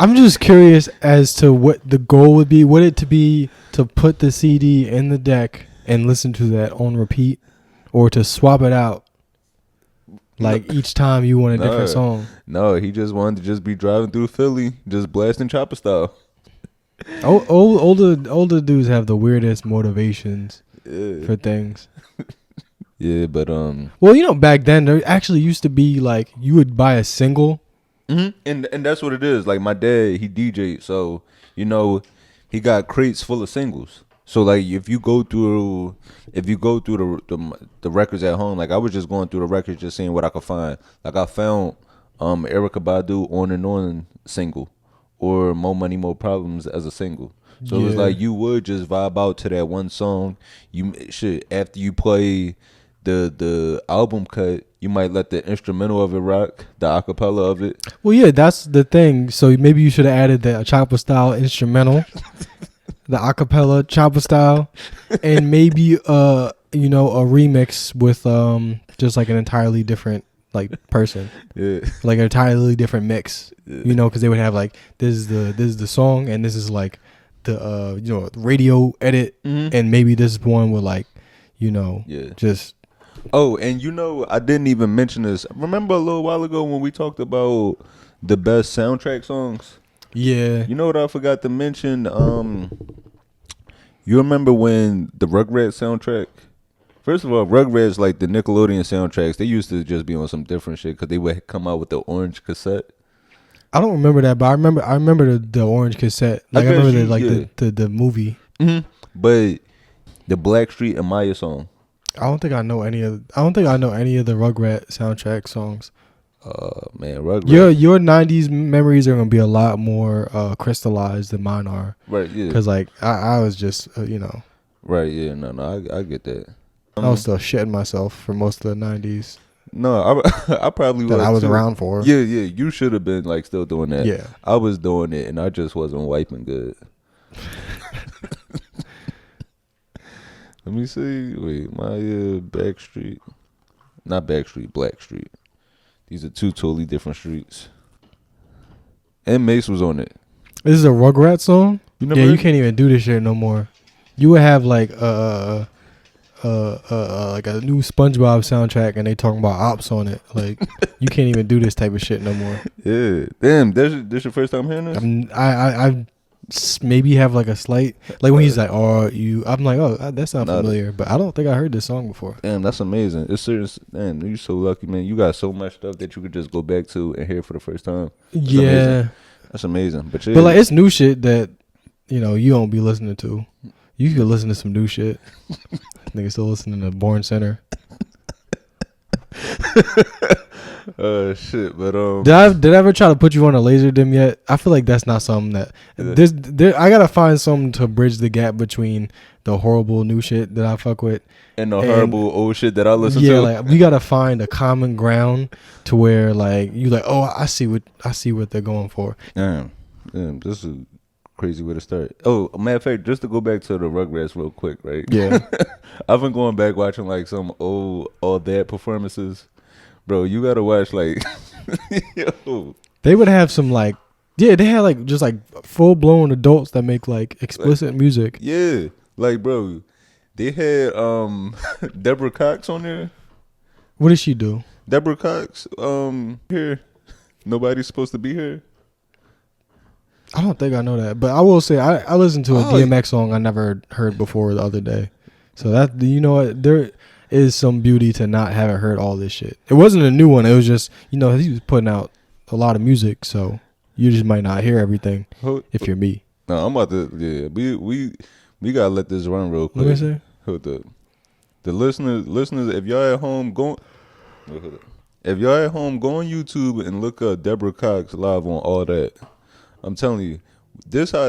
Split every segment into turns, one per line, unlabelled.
I'm just curious as to what the goal would be. Would it to be to put the CD in the deck and listen to that on repeat, or to swap it out like each time you want a different song?
No, he just wanted to just be driving through Philly, just blasting chopper style.
Older dudes have the weirdest motivations for things.
Yeah, but
well, you know, back then there actually used to be like you would buy a single.
And that's what it is. Like my dad, he DJ'd, so you know, he got crates full of singles. So like if you go through the records at home, like I was just going through the records, just seeing what I could find. Like I found Erykah Badu On and On single, or More Money More Problems as a single. So it was like you would just vibe out to that one song. You after you play the album cut, you might let the instrumental of it rock, the acapella of it.
Well, yeah, that's the thing. So maybe you should have added the chopper style instrumental, the acapella chopper style, and maybe you know, a remix with just like an entirely different like person, like an entirely different mix. You know, because they would have like this is the song, and this is like the you know, radio edit, and maybe this one with like, you know, just.
Oh, and you know, I didn't even mention this. Remember a little while ago when we talked about the best soundtrack songs?
Yeah.
You know what I forgot to mention? You remember when the Rugrats soundtrack? First of all, Rugrats, like the Nickelodeon soundtracks, they used to just be on some different shit because they would come out with the orange cassette.
I don't remember that, but I remember the orange cassette. Like I remember the movie.
But the Blackstreet and Maya song.
I don't think I know any of the Rugrat soundtrack songs.
Man, Rugrats.
Your 90s memories are gonna be a lot more crystallized than mine are.
Right, yeah.
Because like I was just you know.
Right, yeah, no, I get that.
I was still shitting myself for most of the 90s.
No, I probably was.
That I was
too.
around for.
Yeah, you should have been like still doing that.
Yeah,
I was doing it, and I just wasn't wiping good. Let me see. Wait, my not Backstreet, Blackstreet. These are two totally different streets. And Mace was on it.
This is a Rugrat song. You can't even do this shit no more. You would have like like a new SpongeBob soundtrack, and they talking about ops on it. Like you can't even do this type of shit no more.
Yeah, damn. This your first time hearing this?
I maybe have like a slight, like when he's like, "Oh, you," I'm like, "Oh, that sounds familiar," but I don't think I heard this song before.
Damn, that's amazing. It's serious. Damn, you're so lucky, man. You got so much stuff that you could just go back to and hear for the first time. That's amazing. But
like it's new shit that you know you don't be listening to. You could listen to some new shit. Nigga still listening to Born Center.
Shit, but
did I ever try to put you on a laser dim yet? I feel like that's not something that I gotta find something to bridge the gap between the horrible new shit that I fuck with
and the horrible old shit that I listen to.
Yeah, like we gotta find a common ground to where like you like, oh, I see what they're going for.
Damn, this is a crazy way to start. Oh, matter of fact, just to go back to the Rugrats real quick, right?
Yeah,
I've been going back watching like some old All That performances. Bro, you gotta watch like, yo.
They would have some like, they had like just like full blown adults that make like explicit music.
Yeah, like bro, they had Deborah Cox on there.
What did she do?
Deborah Cox, here, nobody's supposed to be here.
I don't think I know that, but I will say I listened to a DMX song I never heard before the other day. So that, you know what, there is some beauty to not having heard all this shit. It wasn't a new one. It was just, you know, he was putting out a lot of music, so you just might not hear everything if you're me.
No, I'm about to. Yeah, we gotta let this run real quick.
What did I say?
Hold up. The listeners, if y'all at home, go. If y'all at home, go on YouTube and look up Deborah Cox live on All That. I'm telling you, this how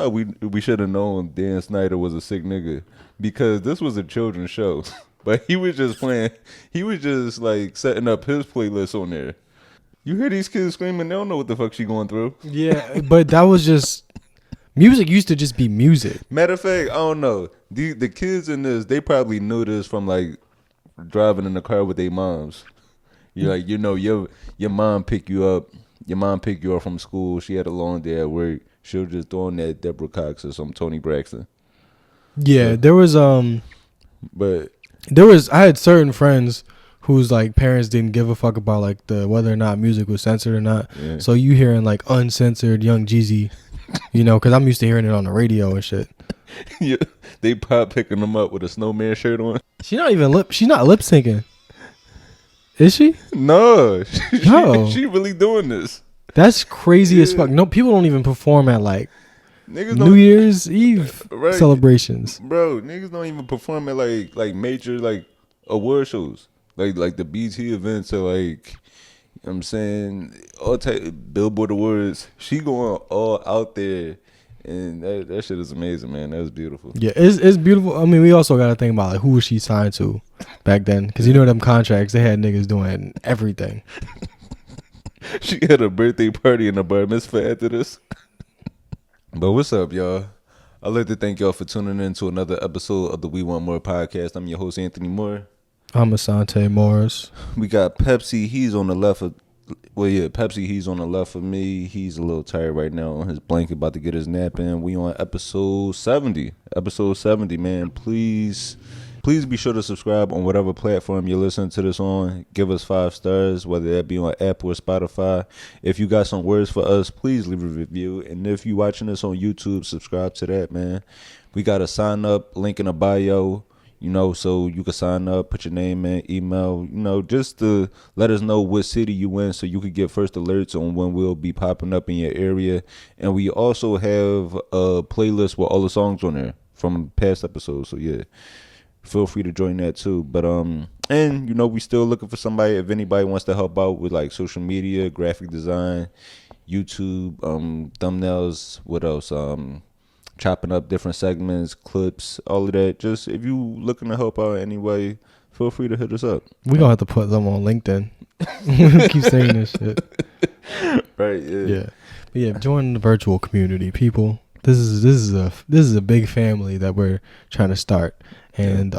we should have known Dan Snyder was a sick nigga, because this was a children's show. But he was just playing. He was just like setting up his playlist on there. You hear these kids screaming? They don't know what the fuck she going through.
Yeah, but that was just music. Used to just be music.
Matter of fact, I don't know. The kids in this, they probably knew this from like driving in the car with their moms. You like, you know, your mom pick you up your mom picked you up from school. She had a long day at work. She'll just throw on that Deborah Cox or some Tony Braxton.
Yeah,
but
I had certain friends whose like parents didn't give a fuck about like the whether or not music was censored or not.
Yeah.
So you hearing like uncensored Young Jeezy, you know, because I'm used to hearing it on the radio and shit.
Yeah, they pop picking them up with a snowman shirt on.
She's not lip syncing. Is she?
No,
No.
she really doing this.
That's crazy as fuck. No, people don't even perform at like
Niggas
New Year's Eve celebrations.
Bro, niggas don't even perform at like major like award shows. Like the BT events or like, you know what I'm saying, all type Billboard Awards. She going all out there, and that shit is amazing, man. That was beautiful.
Yeah, it's beautiful. I mean, we also got to think about like who was she signed to back then, because you know them contracts, they had niggas doing everything.
She had a birthday party and a bar mitzvah after this. But what's up, y'all? I'd like to thank y'all for tuning in to another episode of the We Want More podcast. I'm your host, Anthony Moore.
I'm Asante Morris.
We got Pepsi. He's on the left of, Pepsi. He's on the left of me. He's a little tired right now on his blanket, about to get his nap in. We on episode 70. Episode 70, man. Please be sure to subscribe on whatever platform you're listening to this on. Give us 5 stars, whether that be on Apple or Spotify. If you got some words for us, please leave a review. And if you're watching this on YouTube, subscribe to that, man. We got a sign up link in the bio. You know, so you can sign up, put your name in, email, you know, just to let us know what city you in so you could get first alerts on when we'll be popping up in your area. And we also have a playlist with all the songs on there from past episodes. So, yeah, feel free to join that too. But, and, you know, we still looking for somebody, if anybody wants to help out with like social media, graphic design, YouTube, thumbnails, what else? Chopping up different segments, clips, all of that. Just if you looking to help out anyway, feel free to hit us up.
We gonna have to put them on LinkedIn. Keep saying this shit.
Right, yeah.
Yeah. But yeah, join the virtual community, people. This is a big family that we're trying to start. And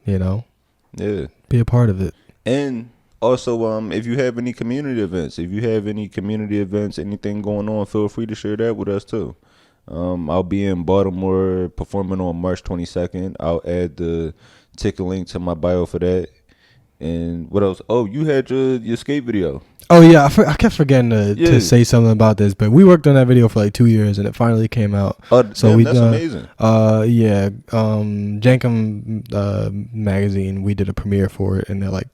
you know,
yeah,
be a part of it.
And also, if you have any community events, anything going on, feel free to share that with us too. I'll be in Baltimore performing on March 22nd. I'll add the ticket link to my bio for that. And what else? Oh, you had your skate video.
Oh yeah, I kept forgetting to say something about this, but we worked on that video for like 2 years, and it finally came out.
Oh, so damn, that's amazing.
Yeah, Jankum magazine. We did a premiere for it, and they're like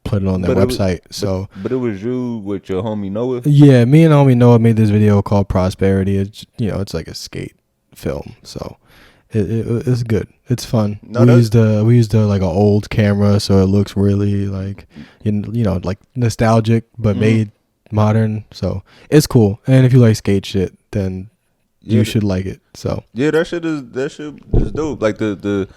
put it on their website.
But it was you with your homie Noah.
Yeah, me and homie Noah made this video called Prosperity. It's it's like a skate film, so it's good. It's fun. We used like an old camera, so it looks really like like nostalgic, but made modern. So it's cool. And if you like skate shit, then you should like it. So
yeah, that shit is dope. Like the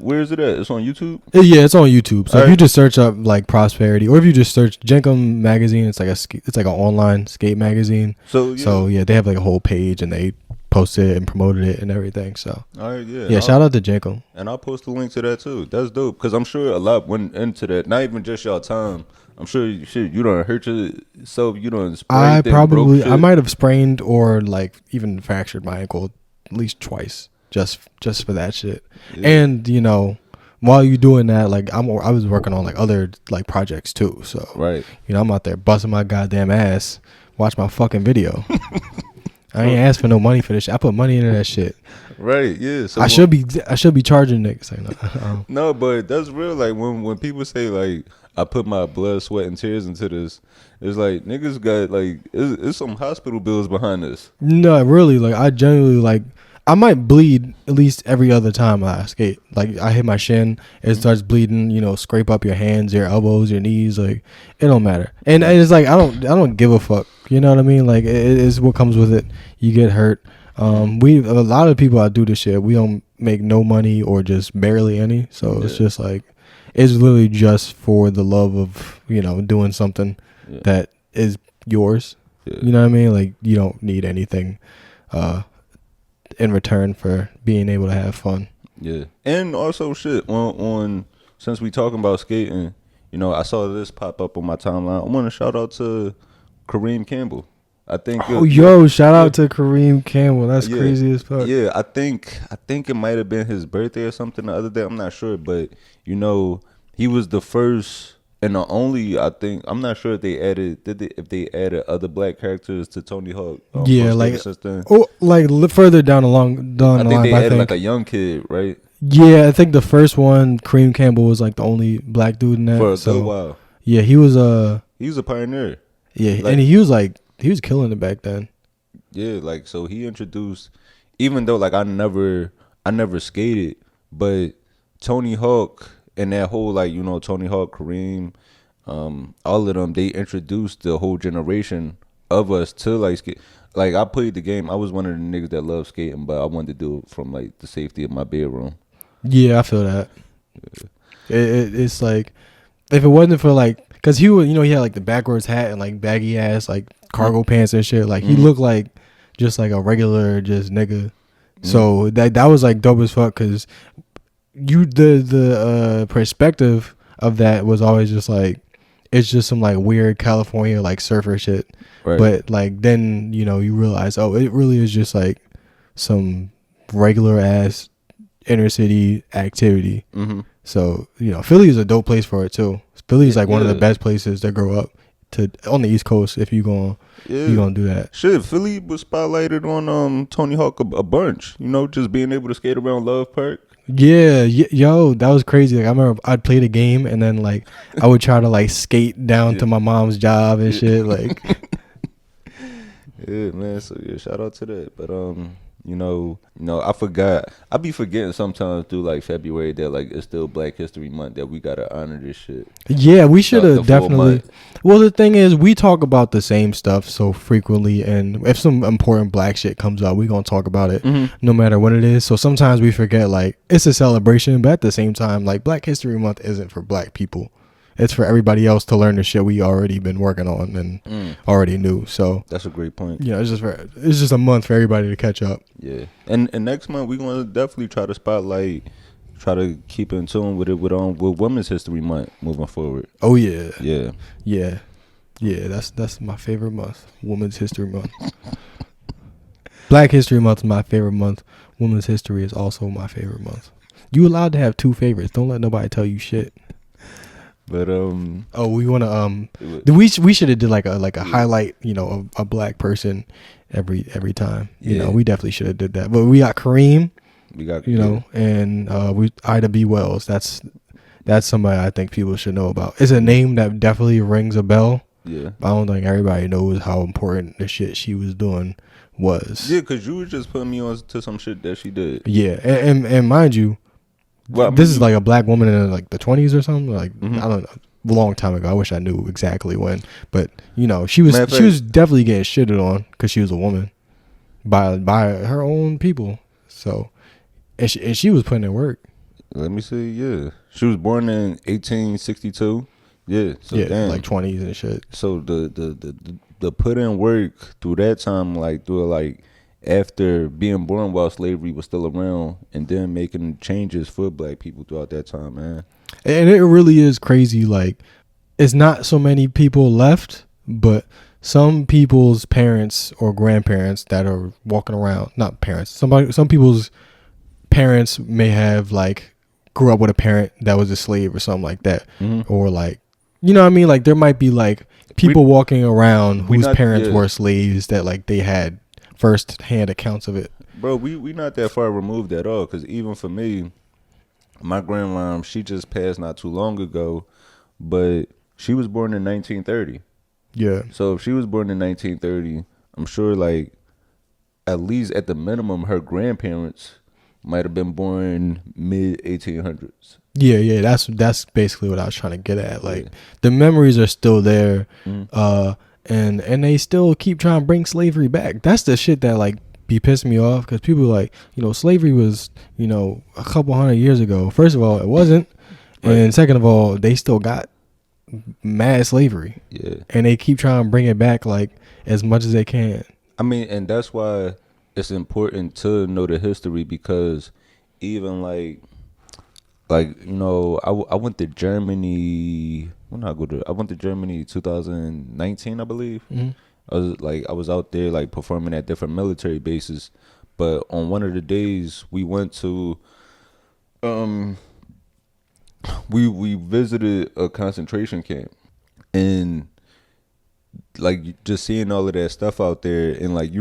where is it at? It's on YouTube?
Yeah, it's on YouTube. So if you just search up like Prosperity, or if you just search Jenkum magazine, it's like an online skate magazine. So yeah, they have like a whole page and they posted it and promoted it and everything. So
all right,
yeah, shout out to Jenkum.
And I'll post a link to that too. That's dope, because I'm sure a lot went into that. Not even just y'all time. I'm sure you don't hurt yourself. You don't sprain. I might have sprained or like even fractured my ankle at least twice. Just for that shit. Yeah. And while you doing that, like I was working on like other like projects too. So right,
I'm out there busting my goddamn ass. Watch my fucking video. I ain't asked for no money for this shit. I put money into that shit.
Right, yeah. So
I should be charging niggas. Like,
no, but that's real. Like when people say like I put my blood, sweat, and tears into this, it's like niggas got like it's some hospital bills behind this.
No, really. Like I genuinely like. I might bleed at least every other time I skate. Like I hit my shin, it starts bleeding. Scrape up your hands, your elbows, your knees. Like it don't matter. And it's like I don't give a fuck. You know what I mean? Like it is what comes with it. You get hurt. A lot of people that do this shit, we don't make no money or just barely any. So it's just like it's literally just for the love of doing something that is yours. Yeah. You know what I mean? Like you don't need anything. In return for being able to have fun. Yeah.
And also shit on since we talking about skating, I saw this pop up on my timeline. I want to shout out to Kareem Campbell. I think.
Oh, yo, shout out to Kareem Campbell. That's crazy as fuck.
Yeah, I think it might have been his birthday or something the other day. I'm not sure, but you know, he was the first and the only. I think I'm not sure if they added if they added other black characters to Tony Hawk.
Yeah, like further down the line.
I think they added like a young kid, right?
Yeah, I think the first one, Kareem Campbell was like the only black dude in that
for a good while.
Yeah, he was
a pioneer.
Yeah, like, and he was killing it back then.
Yeah, like so he introduced, even though like I never skated, but Tony Hawk and that whole like Tony Hawk, Kareem, all of them, they introduced the whole generation of us to like skate. Like I played the game. I was one of the niggas that loved skating, but I wanted to do it from like the safety of my bedroom. Yeah,
I feel that. Yeah. It's like if it wasn't for like, cause he was, he had like the backwards hat and like baggy ass like cargo pants and shit. Like he looked like just like a regular just nigga. So that was like dope as fuck. Cause the perspective of that was always just like it's just some like weird California like surfer shit. Right. But like then you realize it really is just like some regular ass inner city activity. Mm-hmm. So Philly is a dope place for it too. Philly is like one of the best places to grow up on the East Coast if you gonna do that.
Shit, Philly was spotlighted on Tony Hawk a bunch. Just being able to skate around Love Park.
Yeah, yo, that was crazy. Like I remember I'd play the game and then like I would try to like skate down to my mom's job and shit. Like,
yeah, man. So yeah, shout out to that. But I forgot. I be forgetting sometimes through like February that like it's still Black History Month, that we gotta honor this shit.
Yeah, we should have definitely. Well, the thing is, we talk about the same stuff so frequently, and if some important black shit comes up, we gonna talk about it no matter what it is. So sometimes we forget like it's a celebration, but at the same time, like Black History Month isn't for black people. It's for everybody else to learn the shit we already been working on and already knew. So
that's a great point.
It's just a month for everybody to catch up.
Yeah, and next month we're gonna definitely try to keep in tune with it with Women's History Month moving forward.
Oh yeah,
yeah.
That's my favorite month. Women's History Month. Black History Month is my favorite month. Women's History is also my favorite month. You allowed to have two favorites. Don't let nobody tell you shit.
But
we want to we should have did like a highlight of a black person every time. We definitely should have did that. But we got Kareem, and we Ida B. Wells. That's somebody I think people should know about. It's a name that definitely rings a bell.
Yeah,
but I don't think everybody knows how important the shit she was doing was.
Yeah, because you were just putting me on to some shit that she did.
Yeah, and mind you. Well, this is like a black woman in like the 20s or something. Like I don't know, a long time ago. I wish I knew exactly when, but she was definitely getting shitted on because she was a woman by her own people. So, and she was putting in work.
Let me see. Yeah, she was born in 1862. Yeah, so damn.
Like 20s and shit.
So the put in work through that time, like through like. After being born while slavery was still around, and then making changes for black people throughout that time, man.
And it really is crazy. Like, it's not so many people left, but some people's parents or grandparents that are walking around, not parents, some people's parents may have like grew up with a parent that was a slave or something like that. Or like, what I mean? Like there might be like people walking around whose parents were slaves that like they had first hand accounts of it.
Bro, we not that far removed at all, because even for me, my grandmom, she just passed not too long ago, but she was born in 1930.
Yeah.
So if she was born in 1930, I'm sure like at least at the minimum her grandparents might have been born mid 1800s.
Yeah, that's basically what I was trying to get at. Like the memories are still there. And they still keep trying to bring slavery back. That's the shit that like be pissing me off, because people like, slavery was, a couple 100 years ago. First of all, it wasn't. Right. And second of all, they still got mad slavery.
Yeah.
And they keep trying to bring it back like as much as they can.
I mean, and that's why it's important to know the history, because even like like I went to Germany. When did I go to? I went to Germany 2019, I believe.
Mhm.
I was out there like performing at different military bases, but on one of the days we went to um we visited a concentration camp, and like just seeing all of that stuff out there, and like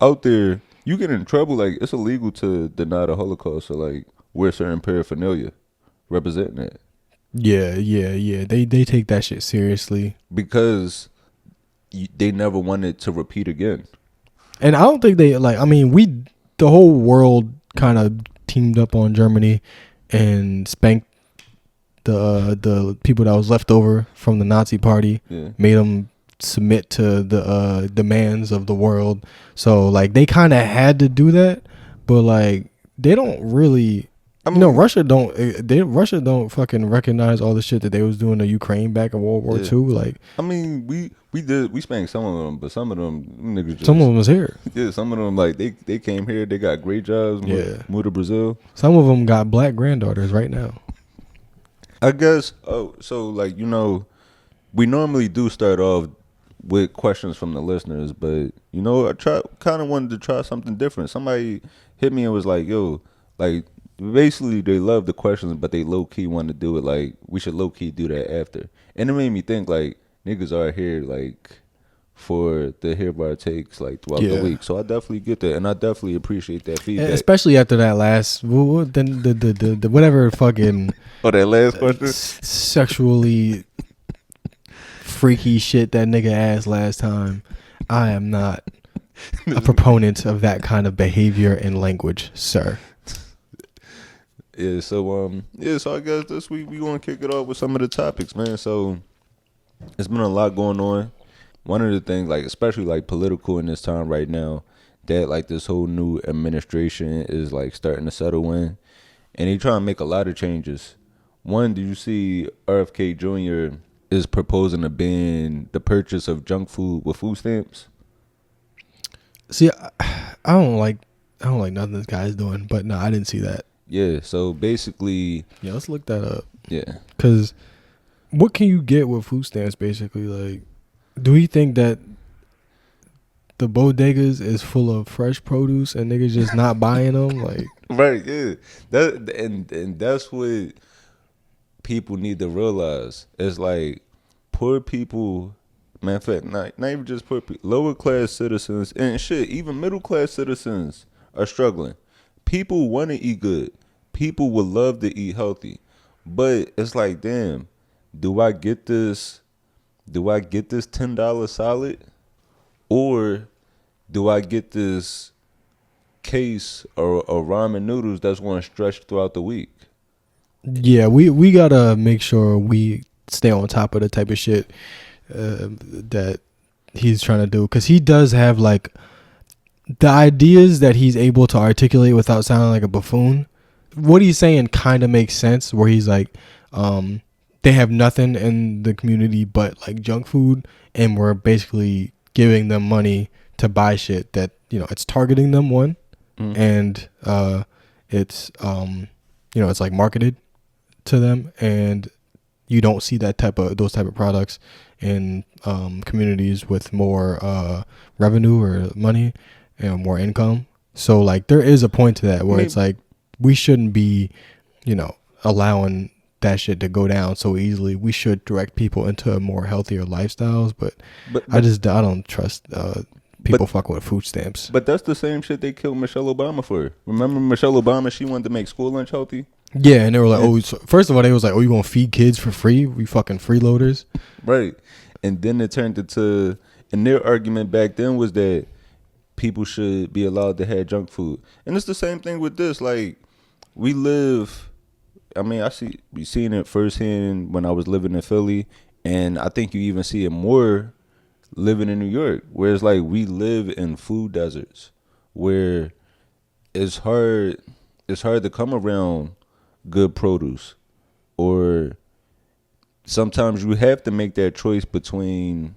out there you get in trouble, like it's illegal to deny the Holocaust or like wear certain paraphernalia representing it
Yeah. They take that shit seriously.
because they never wanted to repeat again.
And I don't think they like. I mean, the whole world kind of teamed up on Germany and spanked the people that was left over from the Nazi party.
Yeah.
Made them submit to the demands of the world. So like they kind of had to do that, but like they don't really.
I mean,
Russia don't fucking recognize all the shit that they was doing to Ukraine back in World War II. Like,
I mean, we spanked some of them, but some of them niggas just,
some of them was here.
Yeah, some of them like they came here, they got great jobs.
Yeah,
moved to Brazil.
Some of them got black granddaughters right now.
I guess. Oh, so like we normally do start off with questions from the listeners, but I kind of wanted to try something different. Somebody hit me and was like, "Yo, like." Basically, they love the questions, but they low key want to do it. Like we should low key do that after, and it made me think like niggas are here like for the hear our takes like throughout the week. So I definitely get that, and I definitely appreciate that feedback,
and especially after that last then the whatever fucking
that last question,
sexually freaky shit that nigga asked last time. I am not a proponent of that kind of behavior and language, sir.
Yeah, so I guess this week we gonna kick it off with some of the topics, man. So it's been a lot going on. One of the things, like especially like political in this time right now, that like this whole new administration is like starting to settle in, and they trying to make a lot of changes. One, did you see RFK Jr. is proposing to ban the purchase of junk food with food stamps?
See, I don't like nothing this guy's doing, but no, I didn't see that.
Yeah, so basically...
Yeah, let's look that up.
Yeah.
Because what can you get with food stamps, basically? Like, do we think that the bodegas is full of fresh produce and niggas just not buying them? Like,
right, yeah. And that's what people need to realize. It's like poor people... Matter of fact, not even just poor people. Lower class citizens and shit, even middle class citizens are struggling. People want to eat good. People would love to eat healthy. But it's like, damn, do I get this $10 salad? Or do I get this case or ramen noodles that's going to stretch throughout the week?
Yeah, we gotta make sure we stay on top of the type of shit that he's trying to do. Because he does have like the ideas that he's able to articulate without sounding like a buffoon. What he's saying kind of makes sense, where he's like, they have nothing in the community but like junk food, and we're basically giving them money to buy shit that, it's targeting them, one, and it's it's like marketed to them, and you don't see those type of products in communities with more revenue or money and more income. So like there is a point to that where it's like we shouldn't be, allowing that shit to go down so easily. We should direct people into more healthier lifestyles, but I don't trust people fucking with food stamps.
But that's the same shit they killed Michelle Obama for. Remember Michelle Obama? She wanted to make school lunch healthy.
Yeah, and they were like, first of all, they was like, you gonna feed kids for free? We fucking freeloaders,
right? And then it turned into, and their argument back then was that people should be allowed to have junk food, and it's the same thing with this. Like, we live. I mean, we seen it firsthand when I was living in Philly, and I think you even see it more living in New York, where it's like we live in food deserts, where it's hard to come around good produce, or sometimes you have to make that choice between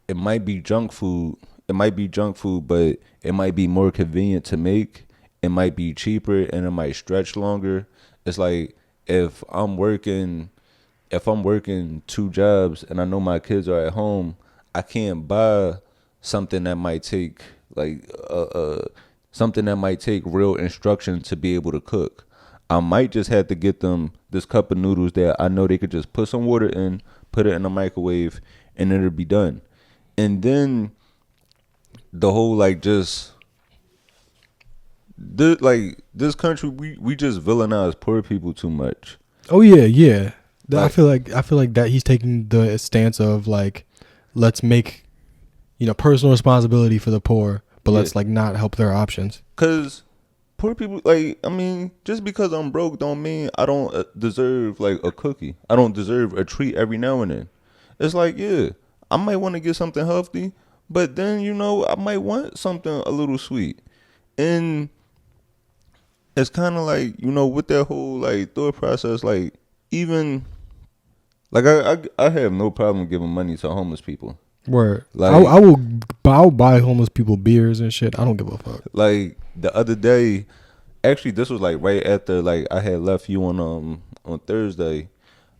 it might be junk food, but it might be more convenient to make, it might be cheaper and it might stretch longer. It's like if I'm working 2 jobs and I know my kids are at home, I can't buy something that might take like something that might take real instruction to be able to cook. I might just have to get them this cup of noodles that I know they could just put some water in, put it in the microwave, and it'll be done. And then the whole like just this country, we just villainize poor people too much.
Oh yeah, yeah. I feel like that he's taking the stance of like, let's make, personal responsibility for the poor, but let's like not help their options.
Cause poor people, like, I mean, just because I'm broke don't mean I don't deserve like a cookie. I don't deserve a treat every now and then. It's like, yeah, I might want to get something healthy, but then I might want something a little sweet, and it's kind of like with that whole like thought process, like even like I have no problem giving money to homeless people.
Word.
Like
I'll buy homeless people beers and shit. I don't give a fuck.
Like the other day, actually, this was like right after like I had left you on Thursday.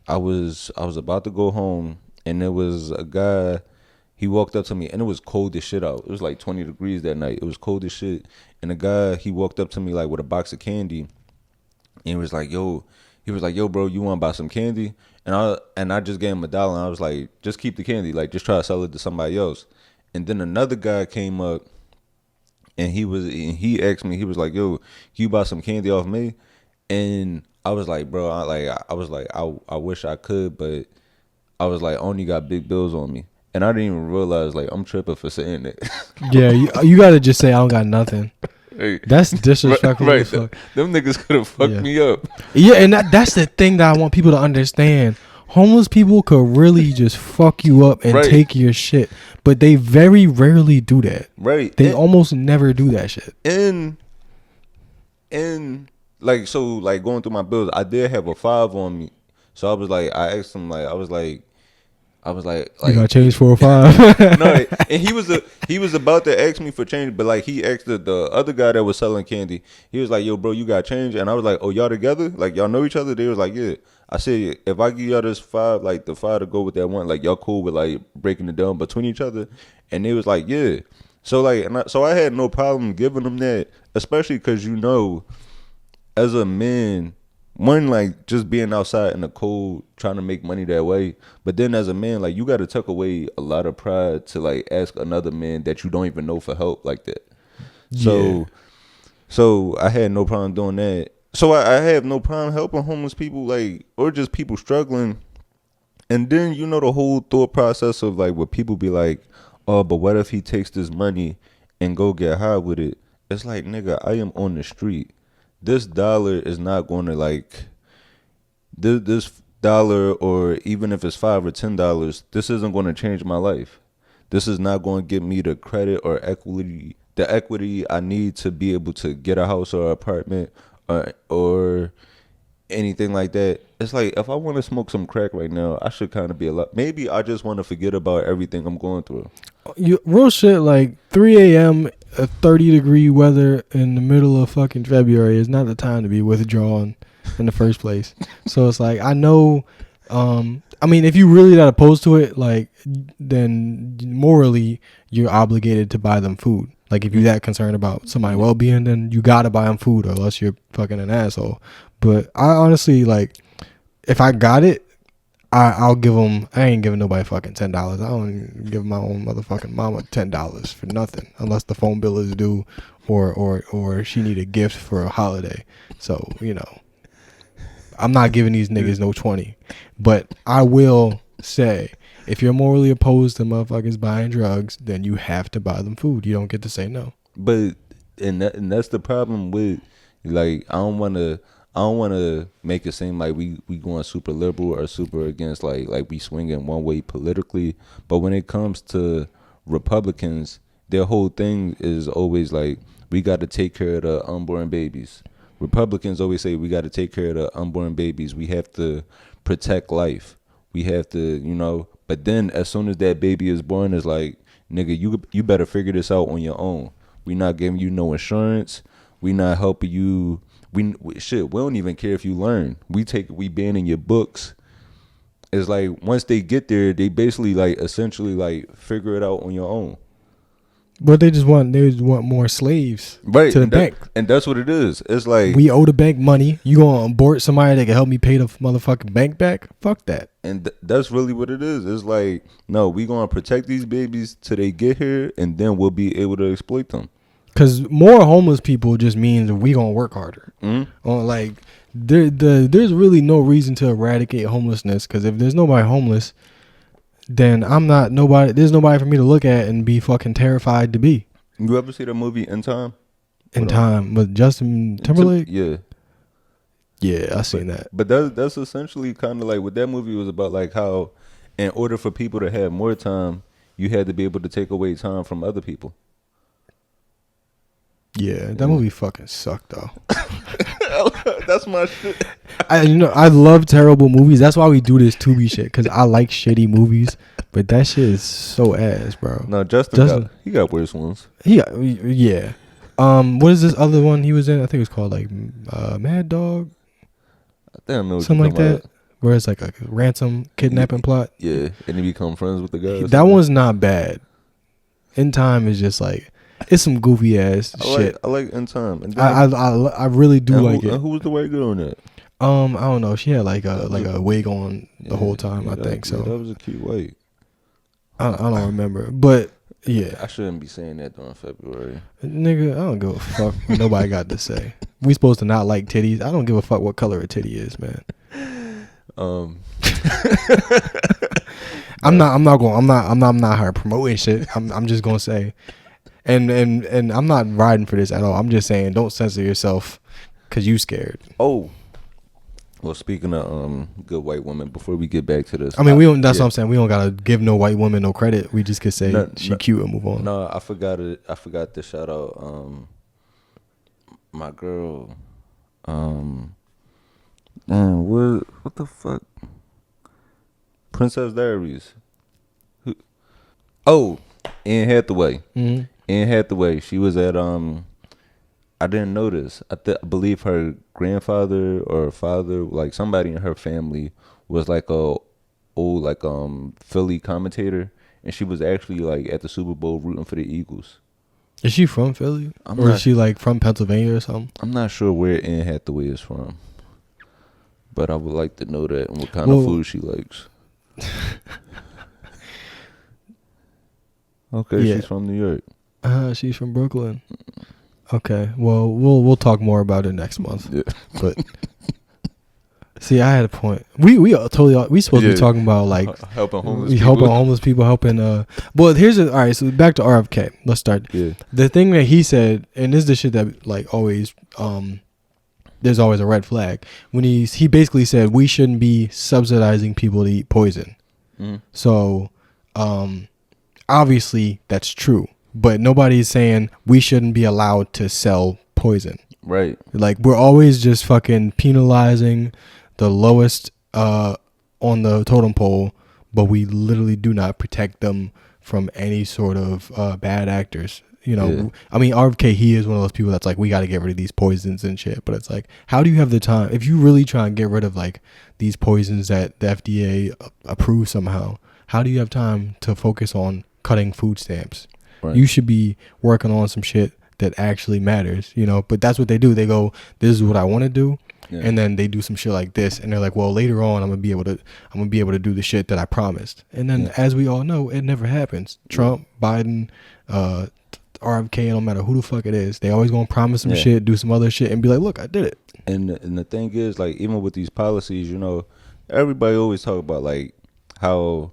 I was about to go home, and there was a guy. He walked up to me, and it was cold as shit out. It was like 20 degrees that night. It was cold as shit. And the guy, he walked up to me like with a box of candy, and he was like, "Yo, bro, you want to buy some candy?" And I just gave him $1, and I was like, "Just keep the candy, like just try to sell it to somebody else." And then another guy came up, and he asked me, he was like, "Yo, can you buy some candy off me?" And I was like, "Bro, I wish I could, but I was like, I only got big bills on me." And I didn't even realize like I'm tripping for saying that.
Yeah, you gotta just say I don't got nothing. Hey, that's disrespectful.
Right. Them niggas could have fucked me up.
Yeah, and that's the thing that I want people to understand. Homeless people could really just fuck you up and take your shit, but they very rarely do that.
Right.
They almost never do that shit.
And like, so like going through my bills, I did have a 5 on me. So I was like, I asked him, like, I was like, you got change for a 5. No, and he was about to ask me for change, but like he asked the other guy that was selling candy. He was like, "Yo, bro, you got change?" And I was like, "Oh, y'all together? Like y'all know each other?" They was like, "Yeah." I said, "If I give y'all this 5, like the 5 to go with that one, like y'all cool with like breaking it down between each other?" And they was like, "Yeah." So like, so I had no problem giving them that, especially because as a man. One, like, just being outside in the cold, trying to make money that way. But then as a man, like, you got to tuck away a lot of pride to, like, ask another man that you don't even know for help like that. Yeah. So I had no problem doing that. So I have no problem helping homeless people, like, or just people struggling. And then, the whole thought process of, like, what people be like, "Oh, but what if he takes this money and go get high with it?" It's like, nigga, I am on the street. This dollar is not going to like this dollar, or even if it's $5 or $10, this isn't going to change my life. This is not going to give me the credit or the equity I need to be able to get a house or apartment or anything like that. It's like, if I want to smoke some crack right now, I should kind of be maybe I just want to forget about everything I'm going through.
Real shit, like 3 a.m. 30-degree weather in the middle of fucking February is not the time to be withdrawn in the first place. So it's like, I know, I mean, if you really that opposed to it, like, then morally you're obligated to buy them food. Like, if you're that concerned about somebody's well-being, then you gotta buy them food, or else you're fucking an asshole. But I honestly, like, if I got it, I'll give them. I ain't giving nobody fucking $10. I don't give my own motherfucking mama $10 for nothing, unless the phone bill is due, or she need a gift for a holiday. So I'm not giving these niggas no 20. But I will say, if you're morally opposed to motherfuckers buying drugs, then you have to buy them food. You don't get to say no.
But and that's the problem with, like, I don't want to make it seem like we going super liberal or super against, like we swinging one way politically. But when it comes to Republicans, their whole thing is always like, we got to take care of the unborn babies. Republicans always say we got to take care of the unborn babies. We have to protect life. We have to, but then as soon as that baby is born, it's like, nigga, you better figure this out on your own. We not giving you no insurance. We not helping you. We don't even care if you learn. We banning your books. It's like once they get there, they basically like essentially like figure it out on your own.
But they just want more slaves to the bank.
And that's what it is. It's like
we owe the bank money. You gonna abort somebody that can help me pay the motherfucking bank back? Fuck that.
And that's really what it is. It's like, no, we gonna protect these babies till they get here, and then we'll be able to exploit them.
Because more homeless people just means we gonna work harder. Like there's really no reason to eradicate homelessness. Because if there's nobody homeless, then there's nobody for me to look at and be fucking terrified to be.
You ever see the movie In Time?
In Time with Justin Timberlake?
Yeah.
Yeah, I seen that.
But that's essentially kind of like what that movie was about, like how in order for people to have more time, you had to be able to take away time from other people.
Yeah, that movie fucking sucked though.
That's my shit.
I love terrible movies. That's why we do this Tubi shit, because I like shitty movies. But that shit is so ass, bro.
No, Justin got worse ones.
Yeah. What is this other one he was in? I think it was called like Mad Dog.
I think I know
something like that. Where it's like a ransom kidnapping plot.
Yeah, and he become friends with the guy.
That one's not bad. In Time is just like, it's some goofy ass shit.
I like In Time. And
I really do like it.
Who was the white girl on that?
I don't know. She had like a wig on the whole time. I think so.
That was a cute white.
I don't remember, but yeah.
I shouldn't be saying that during February.
Nigga, I don't give a fuck what nobody got to say. We supposed to not like titties. I don't give a fuck what color a titty is, man. I'm not her promoting shit. I'm just gonna say, and I'm not riding for this at all. I'm just saying, don't censor yourself because you scared.
Oh, well, speaking of good white women, before we get back to this,
I mean, we don't. That's what I'm saying. We don't gotta give no white woman no credit. We just could say she cute and move on.
No, I forgot it. I forgot to shout out my girl. What the fuck? Princess Diaries. Oh, Anne Hathaway.
Mm-hmm.
Anne Hathaway. She was at I didn't know this. I believe her grandfather or father, like somebody in her family, was like a old like Philly commentator, and she was actually like at the Super Bowl rooting for the Eagles.
Is she from Philly, or is she like from Pennsylvania or something?
I'm not sure where Anne Hathaway is from, but I would like to know that and what kind of food she likes. Okay, yeah. She's from New York.
She's from Brooklyn. Okay, well, we'll talk more about it next month. Yeah. But see, I had a point. We supposed to be talking about like
helping homeless
people, helping. Well, all right. So back to RFK. Let's start.
Yeah.
The thing that he said, and this is the shit that like always, there's always a red flag when he basically said we shouldn't be subsidizing people to eat poison.
Mm-hmm.
So, obviously that's true. But nobody's saying we shouldn't be allowed to sell poison.
Right.
Like, we're always just fucking penalizing the lowest on the totem pole, but we literally do not protect them from any sort of bad actors. You know, yeah. I mean, RFK, he is one of those people that's like, we got to get rid of these poisons and shit. But it's like, how do you have the time? If you really try and get rid of like these poisons that the FDA approves somehow, how do you have time to focus on cutting food stamps? Right. You should be working on some shit that actually matters, you know. But that's what they do. They go, "This is what I want to do," yeah. And then they do some shit like this, and they're like, "Well, later on, I'm gonna be able to do the shit that I promised." And then, as we all know, it never happens. Trump, Biden, RFK, no matter who the fuck it is, they always gonna promise some shit, do some other shit, and be like, "Look, I did it."
And the thing is, like, even with these policies, you know, everybody always talk about like how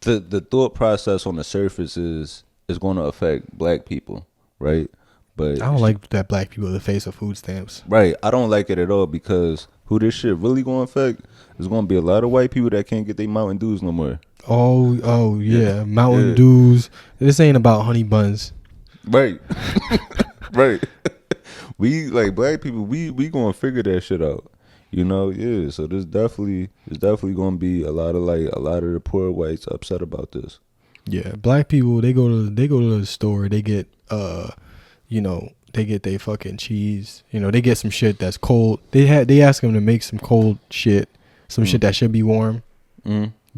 the thought process on the surface is going to affect black people, right? But
I don't like that black people are the face of food stamps.
Right. I don't like it at all because who this shit really going to affect is going to be a lot of white people that can't get their Mountain Dews no more.
Oh yeah. Mountain Dews. This ain't about honey buns.
Right. Right. We like black people, we going to figure that shit out. You know, yeah. So there's definitely going to be a lot of the poor whites upset about this.
Yeah, black people, they go to the store, they get their fucking cheese. You know, they get some shit that's cold. They ask them to make some cold shit, some shit that should be warm.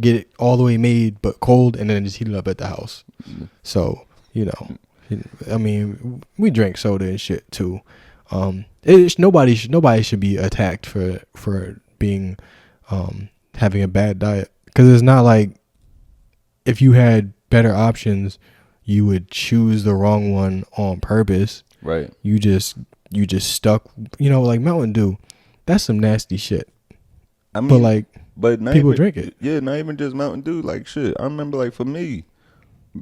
Get it all the way made but cold, and then just heat it up at the house. So, you know, I mean, we drink soda and shit too. Nobody should be attacked for being having a bad diet, because it's not like if you had better options you would choose the wrong one on purpose.
Right.
You just stuck, you know, like Mountain Dew. That's some nasty shit. I mean, but people drink it.
Yeah, not even just Mountain Dew. Like shit, I remember like for me,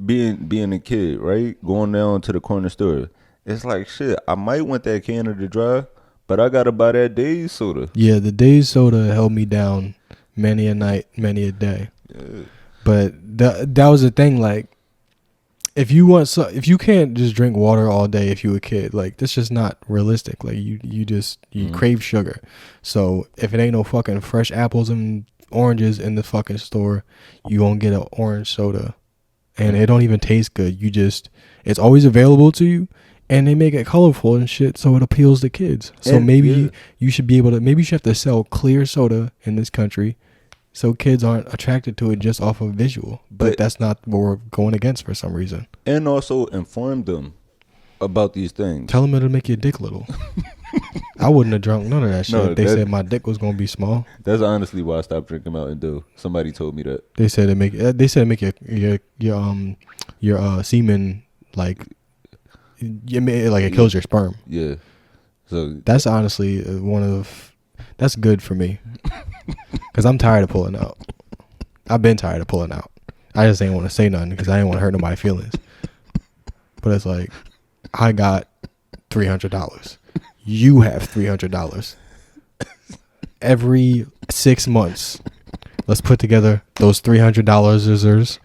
being a kid, right, going down to the corner store, it's like shit. I might want that Canada Dry, but I gotta buy that Days soda.
Yeah, the Days soda held me down many a night, many a day. Yeah. But that was the thing. Like, if you can't just drink water all day if you a kid, like that's just not realistic. Like you crave sugar. So if it ain't no fucking fresh apples and oranges in the fucking store, you gonna get an orange soda, and it don't even taste good. It's always available to you, and they make it colorful and shit, so it appeals to kids. So maybe you should be able to. Maybe you should have to sell clear soda in this country, so kids aren't attracted to it just off of visual. But that's not what we're going against for some reason.
And also inform them about these things.
Tell them it'll make your dick little. I wouldn't have drunk none of that shit. No, they said my dick was gonna be small.
That's honestly why I stopped drinking Mountain Dew. Somebody told me that.
They said it make your semen like it kills your sperm.
Yeah. So
that's honestly that's good for me. Cause I'm tired of pulling out. I've been tired of pulling out. I just ain't want to say nothing because I didn't want to hurt nobody's feelings. But it's like, I got $300. You have $300. Every 6 months, let's put together those $300,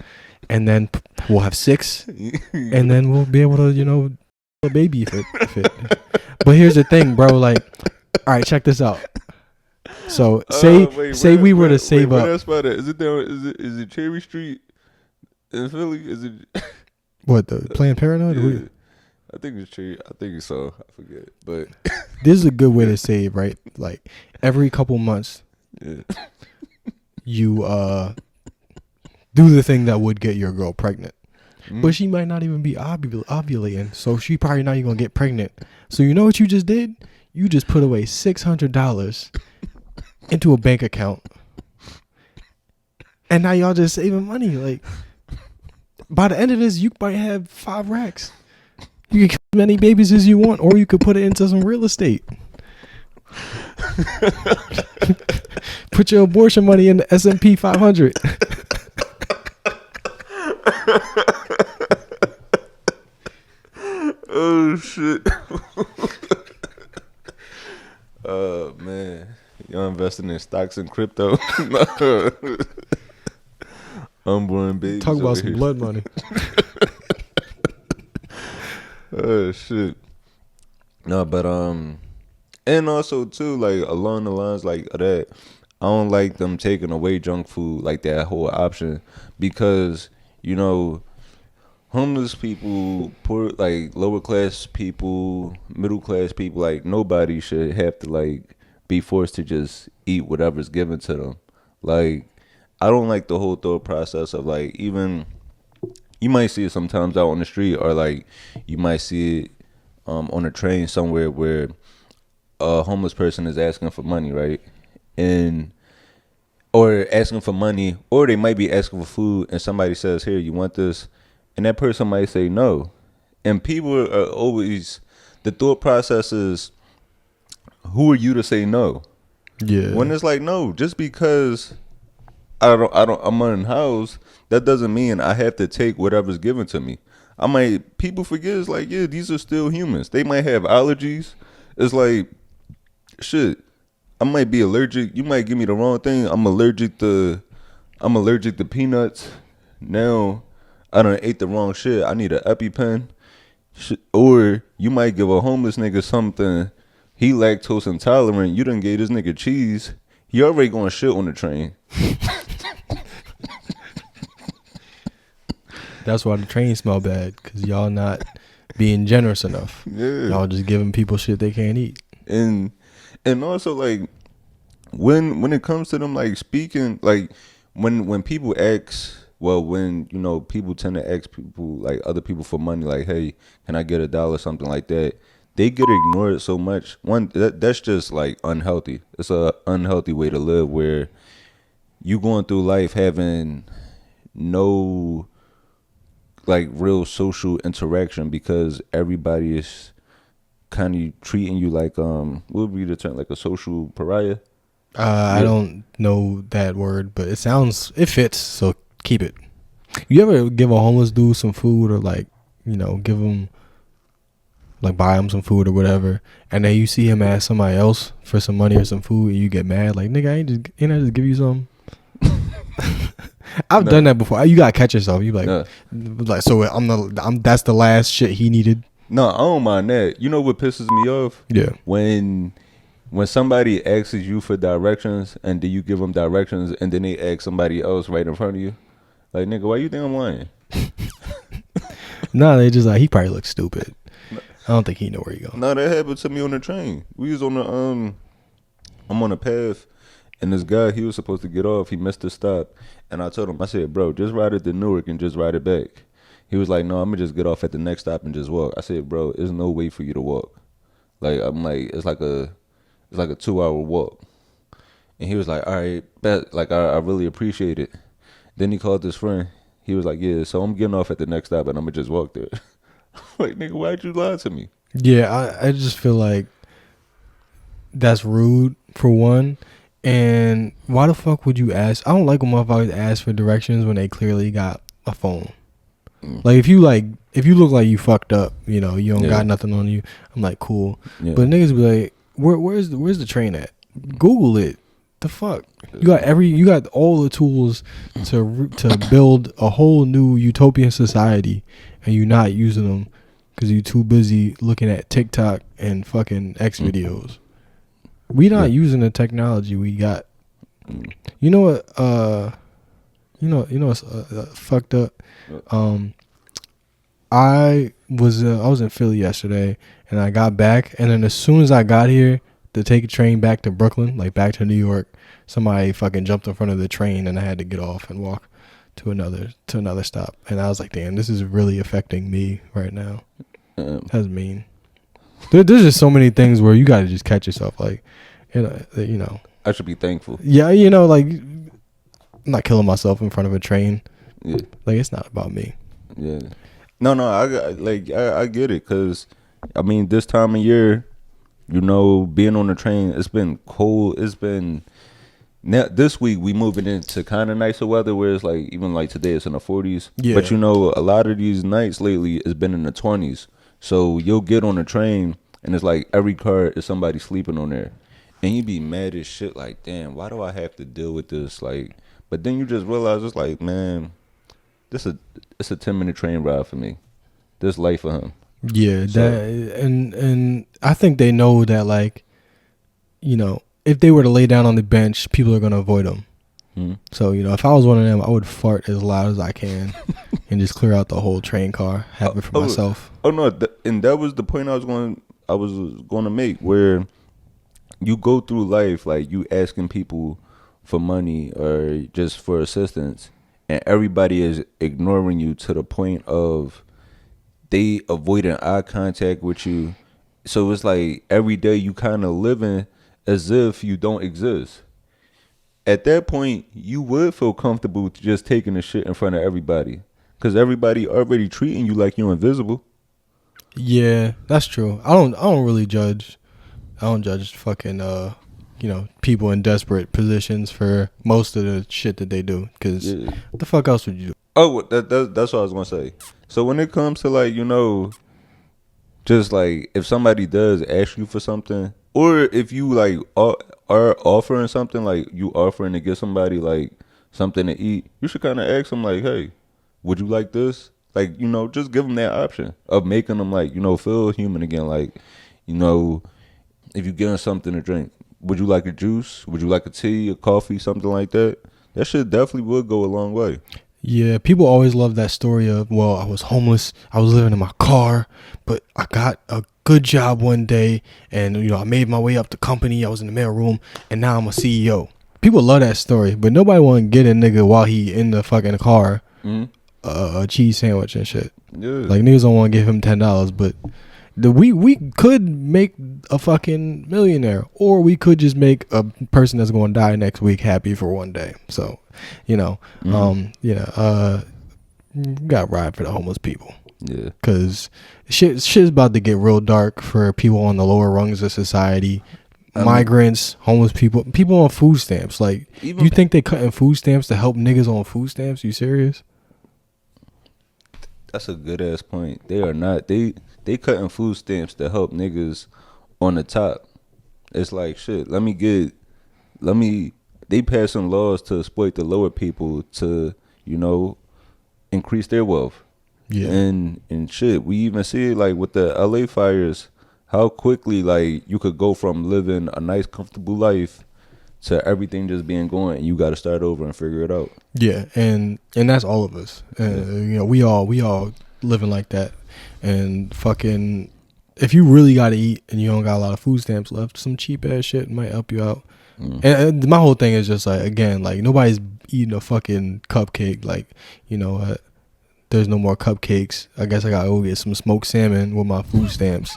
and then we'll have 6, and then we'll be able to, you know, a baby if it. But here's the thing, bro. Like, all right, check this out. So say we were to save up.
That's about it. Is it down? Is it Cherry Street in Philly? Is it
what, the Planned Parenthood?
Yeah. I think it's Cherry. I think it's so. I forget. But
this is a good way to save, right? Like every couple months, you do the thing that would get your girl pregnant. But she might not even be ovulating, so she probably not even gonna get pregnant. So you know what you just did? You just put away $600 into a bank account, and now y'all just saving money. Like by the end of this, you might have 5 racks. You can kill as many babies as you want, or you could put it into some real estate. Put your abortion money in the S&P 500.
Oh shit. Oh man, y'all investing in stocks and crypto? Unborn babies.
Talk about some blood money.
Oh shit. No, but and also too, like along the lines like that, I don't like them taking away junk food, like that whole option, because you know, homeless people, poor, like lower class people, middle class people, like nobody should have to like be forced to just eat whatever's given to them. Like I don't like the whole thought process of like, even you might see it sometimes out on the street, or like you might see it on a train somewhere where a homeless person is asking for money, right? Or asking for money, or they might be asking for food, and somebody says, "Here, you want this?" And that person might say no. And people are always, the thought process is, who are you to say no? Yeah. When it's like, no, just because I'm unhoused, that doesn't mean I have to take whatever's given to me. People forget, it's like, yeah, these are still humans. They might have allergies. It's like, shit, I might be allergic. You might give me the wrong thing. I'm allergic to peanuts. Now I done ate the wrong shit. I need an EpiPen. Or you might give a homeless nigga something. He lactose intolerant. You done gave this nigga cheese. He already gonna shit on the train.
That's why the train smell bad, because y'all not being generous enough.
Yeah.
Y'all just giving people shit they can't eat.
And also like when it comes to them like speaking, like when people ask, well, when you know people tend to ask people like other people for money, like, hey, can I get $1, something like that, they get ignored so much. That's just like unhealthy. It's a unhealthy way to live where you going through life having no like real social interaction because everybody is kind of treating you like what would be the term, like a social pariah.
I don't know that word, but it fits, so keep it. You ever give a homeless dude some food or like, you know, give him like buy him some food or whatever, and then you see him ask somebody else for some money or some food, and you get mad like, nigga, ain't I just give you some? I've done that before. You gotta catch yourself. You like so I'm that's the last shit he needed.
No, I don't mind that. You know what pisses me off?
Yeah.
When somebody asks you for directions and then you give them directions and then they ask somebody else right in front of you, like, nigga, why you think I'm lying?
Nah, they just like, he probably looks stupid. I don't think he know where he going.
No, that happened to me on the train. We was on the I'm on a path, and this guy, he was supposed to get off. He missed the stop, and I told him, I said, bro, just ride it to Newark and just ride it back. He was like, no, I'm gonna just get off at the next stop and just walk. I said, bro, there's no way for you to walk. Like, I'm like, it's like a 2-hour walk. And he was like, all right, bet. Like, I really appreciate it. Then he called his friend. He was like, yeah, so I'm getting off at the next stop and I'm gonna just walk there. Like, nigga, why'd you lie to me?
Yeah, I just feel like that's rude for one. And why the fuck would you ask? I don't like when motherfuckers ask for directions when they clearly got a phone. Like if you look like you fucked up, you know, you don't got nothing on you, I'm like, cool. Yeah. But niggas be like, where's the train at? Google it. The fuck? You got all the tools to build a whole new utopian society, and you not using them because you too busy looking at TikTok and fucking X videos. We not using the technology we got. You know what? You know what's fucked up. I was in Philly yesterday, and I got back, and then as soon as I got here to take a train back to Brooklyn, like back to New York, somebody fucking jumped in front of the train, and I had to get off and walk to another stop. And I was like, damn, this is really affecting me right now. That's mean. There's just so many things where you gotta just catch yourself, like, you know.
I should be thankful.
Yeah, you know, like, I'm not killing myself in front of a train. Yeah. Like, it's not about me.
Yeah. No, I get it, cause I mean, this time of year, you know, being on the train, it's been cold. It's been now this week we moving into kind of nicer weather, where it's like even like today it's in the 40s. Yeah. But you know, a lot of these nights lately it's been in the 20s. So you'll get on the train and it's like every car is somebody sleeping on there, and you be mad as shit. Like, damn, why do I have to deal with this? Like, but then you just realize it's like, man, it's a 10-minute train ride for me. This life for him.
Yeah, so, that and I think they know that, like, you know, if they were to lay down on the bench, people are gonna avoid them. So, you know, if I was one of them, I would fart as loud as I can and just clear out the whole train car, have it for myself.
Oh no, and that was the point I was going to make, where you go through life like you asking people for money or just for assistance, and everybody is ignoring you to the point of they avoiding eye contact with you. So it's like every day you kind of living as if you don't exist. At that point, you would feel comfortable just taking the shit in front of everybody, because everybody already treating you like you're invisible.
Yeah, that's true. I don't really judge. I don't judge fucking you know, people in desperate positions for most of the shit that they do, because what the fuck else would you do?
Oh, that's what I was gonna say. So when it comes to, like, you know, just like if somebody does ask you for something, or if you like are offering something, like you offering to get somebody like something to eat, you should kind of ask them like, hey, would you like this? Like, you know, just give them that option of making them, like, you know, feel human again. Like, you know, if you give them something to drink, would you like a juice? Would you like a tea, a coffee, something like that? That shit definitely would go a long way.
Yeah, people always love that story of, well, I was homeless, I was living in my car, but I got a good job one day, and I made my way up the company. I was in the mail room, and now I'm a CEO. People love that story, but nobody want to get a nigga while he in the fucking car a cheese sandwich and shit.
Yeah.
Like, niggas don't want to give him $10, but we could make a fucking millionaire, or we could just make a person that's going to die next week happy for one day. So, you gotta ride for the homeless people.
Yeah.
Cause shit's about to get real dark for people on the lower rungs of society. Migrants, homeless people on food stamps. Like, you think they cutting food stamps to help niggas on food stamps? You serious?
That's a good ass point. They are not. They cutting food stamps to help niggas on the top. It's like, shit. They passing laws to exploit the lower people to, increase their wealth.
Yeah.
And shit. We even see it like with the LA fires, how quickly like you could go from living a nice comfortable life to everything just being going, and you got to start over and figure it out.
Yeah, and that's all of us. We all living like that. And fucking, if you really got to eat and you don't got a lot of food stamps left, some cheap ass shit might help you out. And my whole thing is just like, again, like, nobody's eating a fucking cupcake. Like, there's no more cupcakes. I guess I gotta go get some smoked salmon with my food stamps.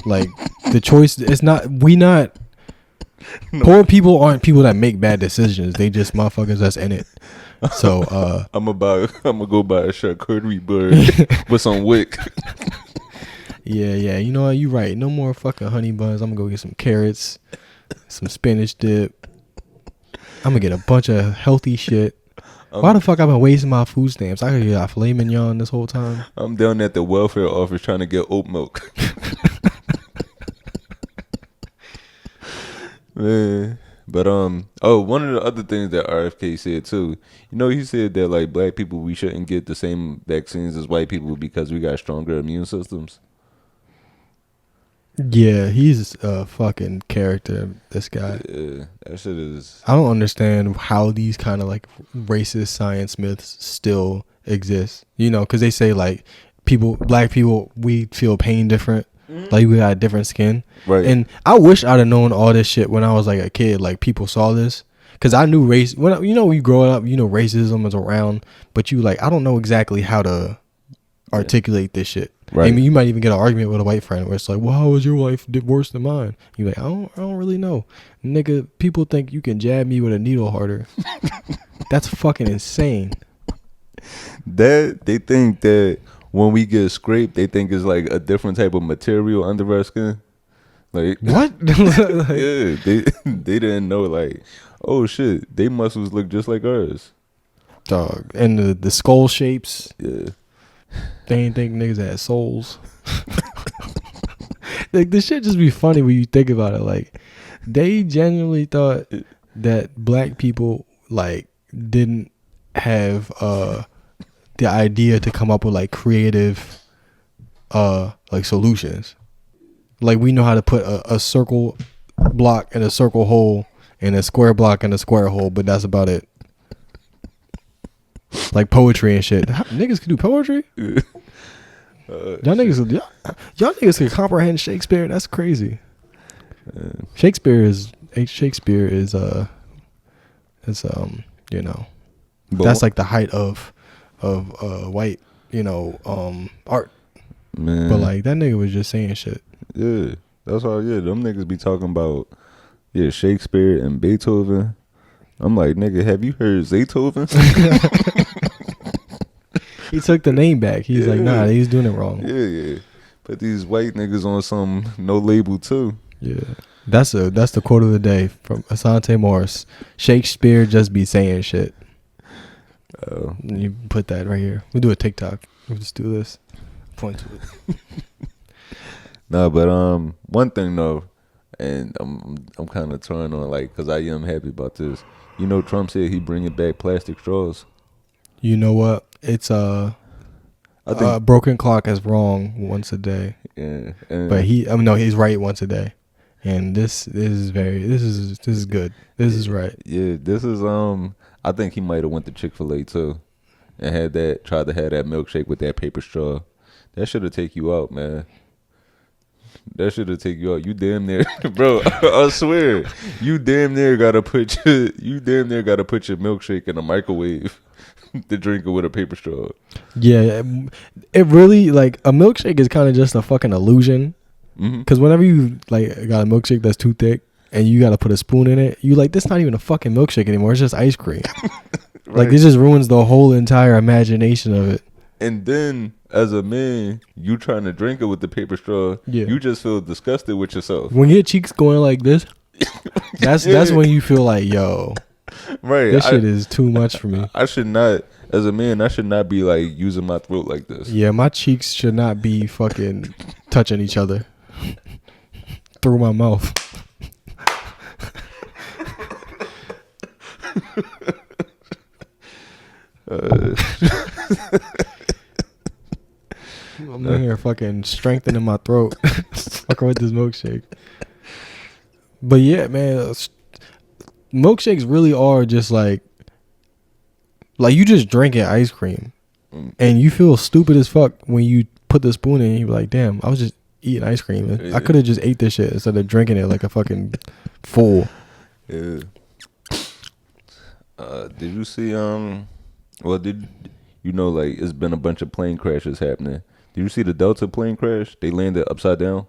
Like, the choice is not. Poor people aren't people that make bad decisions. They just motherfuckers that's in it. So
I'm gonna go buy a charcuterie board with some wick.
Yeah. You know what? You right. No more fucking honey buns. I'm gonna go get some carrots, some spinach dip. I'm gonna get a bunch of healthy shit. Why the fuck I've been wasting my food stamps? I could get a filet mignon this whole time.
I'm down at the welfare office trying to get oat milk. Man. But one of the other things that RFK said too, he said that like black people, we shouldn't get the same vaccines as white people because we got stronger immune systems.
Yeah, he's a fucking character, this guy.
Yeah, that shit is.
I don't understand how these kind of like racist science myths still exist. Because they say like black people, we feel pain different. Like, we got different skin.
Right.
And I wish I'd have known all this shit when I was like a kid. Like, people saw this. Because I knew race. When you grow up, racism is around. But I don't know exactly how to articulate this shit.
Right.
I mean, you might even get an argument with a white friend where it's like, well, how was your life worse than mine? You're like, I don't really know. Nigga, people think you can jab me with a needle harder. That's fucking insane.
They think that when we get scraped, they think it's like a different type of material under our skin. Like,
what?
Yeah, they didn't know, like, oh shit, they muscles look just like ours.
Dog. And the skull shapes.
Yeah.
They ain't think niggas had souls. Like, this shit just be funny when you think about it. Like, they genuinely thought that black people like didn't have the idea to come up with like creative like solutions. Like, we know how to put a circle block in a circle hole and a square block in a square hole, but that's about it. Like poetry and shit. Niggas can do poetry? Y'all niggas can comprehend Shakespeare? That's crazy. Shakespeare is that's like the height of white, art.
Man.
But like, that nigga was just saying shit.
Yeah. That's all. Yeah, them niggas be talking about Shakespeare and Beethoven. I'm like, nigga, have you heard Zaytoven?
He took the name back. He's like, nah, he's doing it wrong.
Yeah. But these white niggas on some no label too.
Yeah. That's the quote of the day from Asante Morris. Shakespeare just be saying shit. You put that right here. We'll do a TikTok. We'll just do this. Point to it.
No, but one thing though, and I'm kind of torn on, like, because I am happy about this. Trump said he bringing back plastic straws. You know what?
It's I think broken clock is wrong once a day.
Yeah,
but he's right once a day, and this is good. This is right.
Yeah, this is I think he might have went to Chick-fil-A too, and tried to have that milkshake with that paper straw. That should have take you out, man. That should have take you out. You damn near, bro. I swear, you damn near gotta put your milkshake in a microwave to drink it with a paper straw.
Yeah, it really like a milkshake is kind of just a fucking illusion. Because whenever you like got a milkshake that's too thick and you gotta put a spoon in it, you like this not even a fucking milkshake anymore. It's just ice cream. Right. Like it just ruins the whole entire imagination of it.
And then, as a man, you trying to drink it with the paper straw, you just feel disgusted with yourself.
When your cheeks going like this, that's when you feel like, yo,
right?
This shit is too much for me.
I should not, as a man, I should not be like using my throat like this.
Yeah, my cheeks should not be fucking touching each other through my mouth. I'm in here fucking strengthening my throat. Fucking with this milkshake. But yeah, man, milkshakes really are just like you just drinking ice cream. And you feel stupid as fuck when you put the spoon in and you're like, damn, I was just eating ice cream. Yeah. I could have just ate this shit instead of drinking it like a fucking fool.
Yeah. Did you see, did you know, like, it's been a bunch of plane crashes happening. Did you see the Delta plane crash? They landed upside down.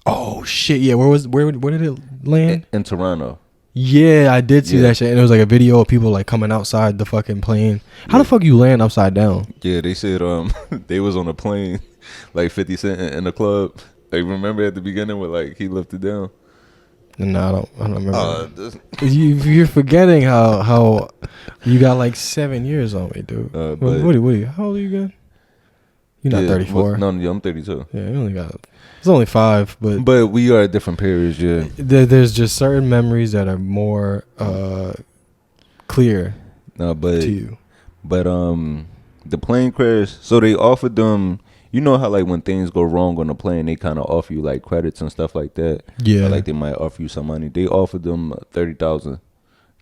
Oh shit! Yeah, where did it land?
In Toronto.
Yeah, I did see that shit, and it was like a video of people like coming outside the fucking plane. How the fuck you land upside down?
Yeah, they said they was on a plane, like 50 Cent in the club. Like remember at the beginning where like he lifted down.
No, I don't remember. You're forgetting how you got like 7 years on me, dude. What are you? How old are you again? You're not 34.
No, I'm 32.
Yeah, you only got. It's only 5,
but we are at different periods. Yeah,
there's just certain memories that are more clear. To you.
But the plane crash. So they offered them. You know how like when things go wrong on the plane, they kind of offer you like credits and stuff like that.
Yeah,
or, like they might offer you some money. They offered them 30,000.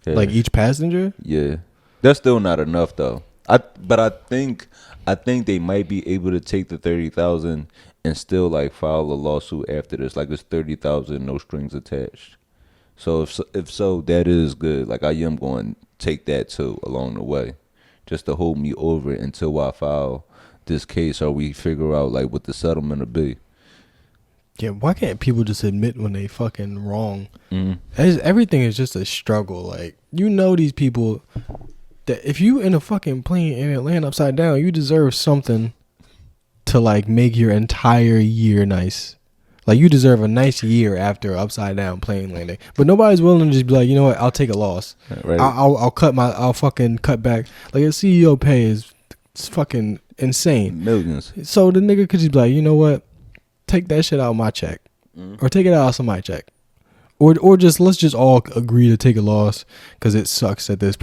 Like each passenger.
Yeah, that's still not enough though. But I think they might be able to take the 30,000 and still like file a lawsuit after this. Like it's 30,000, no strings attached. So if so, that is good. Like I am going to take that too along the way, just to hold me over until I file this case or we figure out like what the settlement will be.
Yeah, why can't people just admit when they fucking wrong? Everything is just a struggle. Like these people that if you in a fucking plane and it land upside down, you deserve something to like make your entire year nice. Like you deserve a nice year after upside down plane landing. But nobody's willing to just be like, you know what? I'll take a loss. Right. I'll fucking cut back. Like a CEO pay is fucking insane.
Millions.
So the nigga could just be like, you know what? Take that shit out of my check, or take it out of somebody's check, or just let's just all agree to take a loss because it sucks that this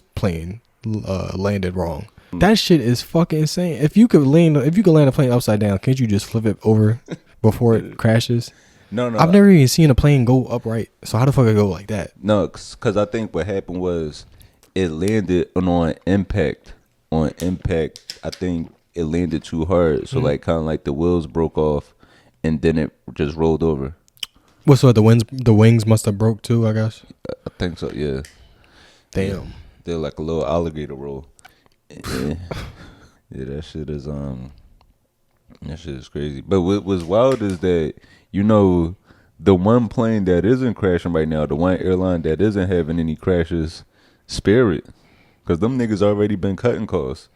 plane landed wrong. That shit is fucking insane. If you could land a plane upside down, can't you just flip it over before it crashes?
No.
I've never even seen a plane go upright. So how the fuck it go like that?
No, because I think what happened was it landed on impact. On impact, I think it landed too hard. So like kind of like the wheels broke off, and then it just rolled over.
Well, so the wings must have broke too, I guess.
I think so. Yeah.
Damn.
Yeah. They're like a little alligator roll. Yeah, that shit is crazy. But what was wild is that the one plane that isn't crashing right now, the one airline that isn't having any crashes, Spirit, because them niggas already been cutting costs.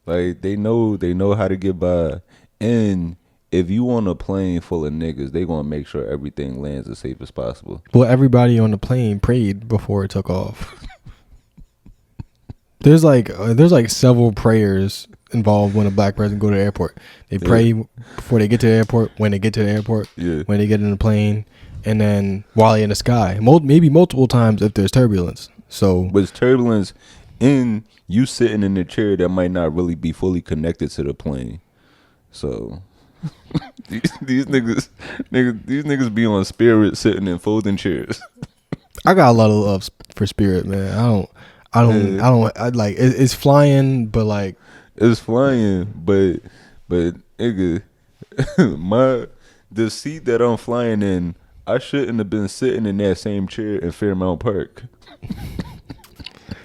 Like they know how to get by, and if you on a plane full of niggas, they gonna make sure everything lands as safe as possible.
Well, everybody on the plane prayed before it took off. There's like several prayers involved when a black person go to the airport. They pray before they get to the airport, when they get to the airport, when they get in the plane, and then while they're in the sky. Maybe multiple times if there's turbulence. So,
but it's turbulence in you sitting in the chair that might not really be fully connected to the plane. So these niggas be on Spirit sitting in folding chairs.
I got a lot of love for Spirit, man. I like it's flying, but like
it's flying, but nigga, the seat that I'm flying in, I shouldn't have been sitting in that same chair in Fairmount Park.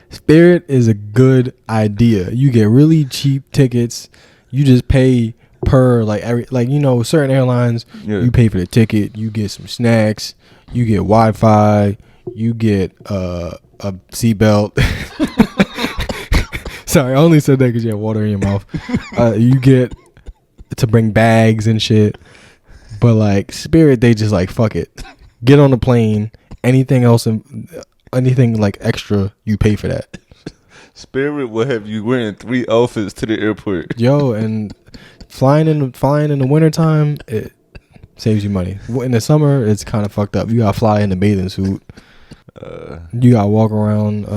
Spirit is a good idea. You get really cheap tickets. You just pay per certain airlines.
Yeah.
You pay for the ticket. You get some snacks. You get Wi-Fi. You get a seatbelt. Sorry, I only said that because you have water in your mouth. You get to bring bags and shit. But like Spirit, they just like fuck it. Get on the plane. Anything else, anything like extra, you pay for that.
Spirit will have you wearing 3 outfits to the airport.
Yo, and flying in the wintertime, it saves you money. In the summer, it's kind of fucked up. You gotta fly in a bathing suit. You gotta walk around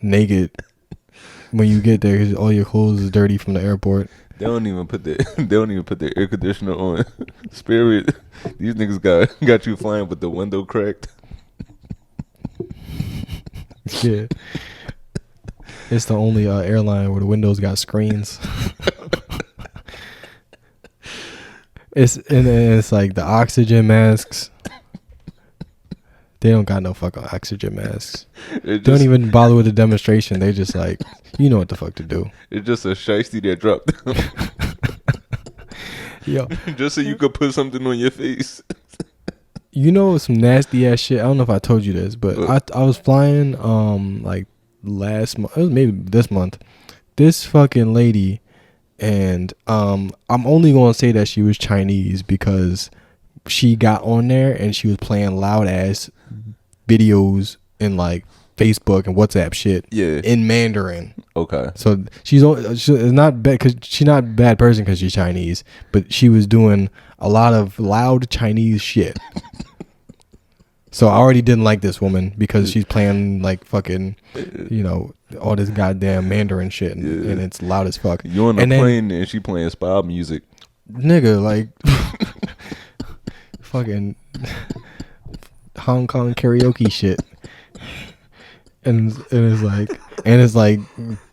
naked when you get there because all your clothes is dirty from the airport.
They don't even put the air conditioner on. Spirit, these niggas got you flying with the window cracked.
Yeah, it's the only airline where the windows got screens. It's like the oxygen masks. They don't got no fucking oxygen masks. Don't even bother with the demonstration. They just like, you know what the fuck to do.
It's just a shiesty that dropped down.
Yo,
just so you could put something on your face.
You know some nasty ass shit. I don't know if I told you this, but I was flying like last month. It was maybe this month. This fucking lady, and I'm only gonna say that she was Chinese because she got on there and she was playing loud ass videos in like Facebook and WhatsApp shit in Mandarin.
Okay.
So she's not bad because she's not a bad person because she's Chinese, but she was doing a lot of loud Chinese shit. So I already didn't like this woman because she's playing like fucking, all this goddamn Mandarin shit and it's loud as fuck.
You on the plane and she playing spa music.
Nigga, like fucking Hong Kong karaoke shit. And it's like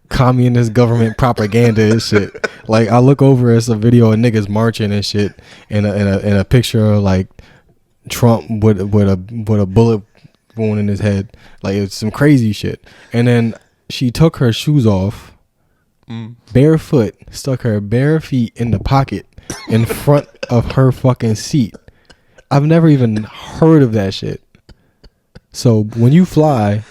communist government propaganda and shit. Like I look over, it's a video of niggas marching and shit, and a picture of like Trump with a bullet wound in his head. Like it's some crazy shit. And then she took her shoes off, barefoot, stuck her bare feet in the pocket in front of her fucking seat. I've never even heard of that shit. So when you fly,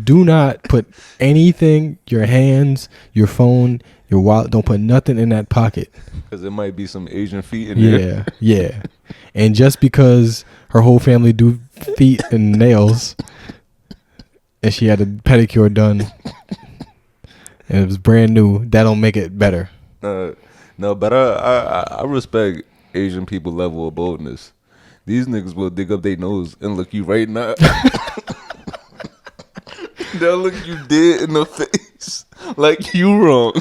do not put anything, your hands, your phone, your wallet, don't put nothing in that pocket.
Because there might be some Asian feet in there.
Yeah. And just because her whole family do feet and nails, and she had a pedicure done, and it was brand new, that don't make it better.
No, but I respect Asian people level of boldness. These niggas will dig up their nose and look you right now. They'll look you dead in the face like you wrong.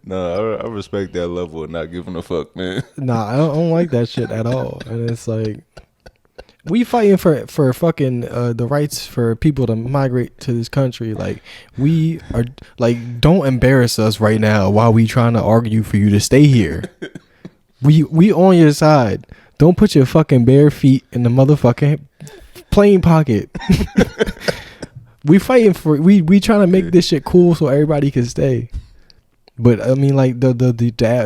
Nah, I respect that level of not giving a fuck, man.
Nah, I don't like that shit at all. And it's like, we fighting for fucking the rights for people to migrate to this country. Like, we are like, don't embarrass us right now while we trying to argue for you to stay here. We on your side. Don't put your fucking bare feet in the motherfucking plane pocket. We fighting for we trying to make this shit cool so everybody can stay. But I mean, like the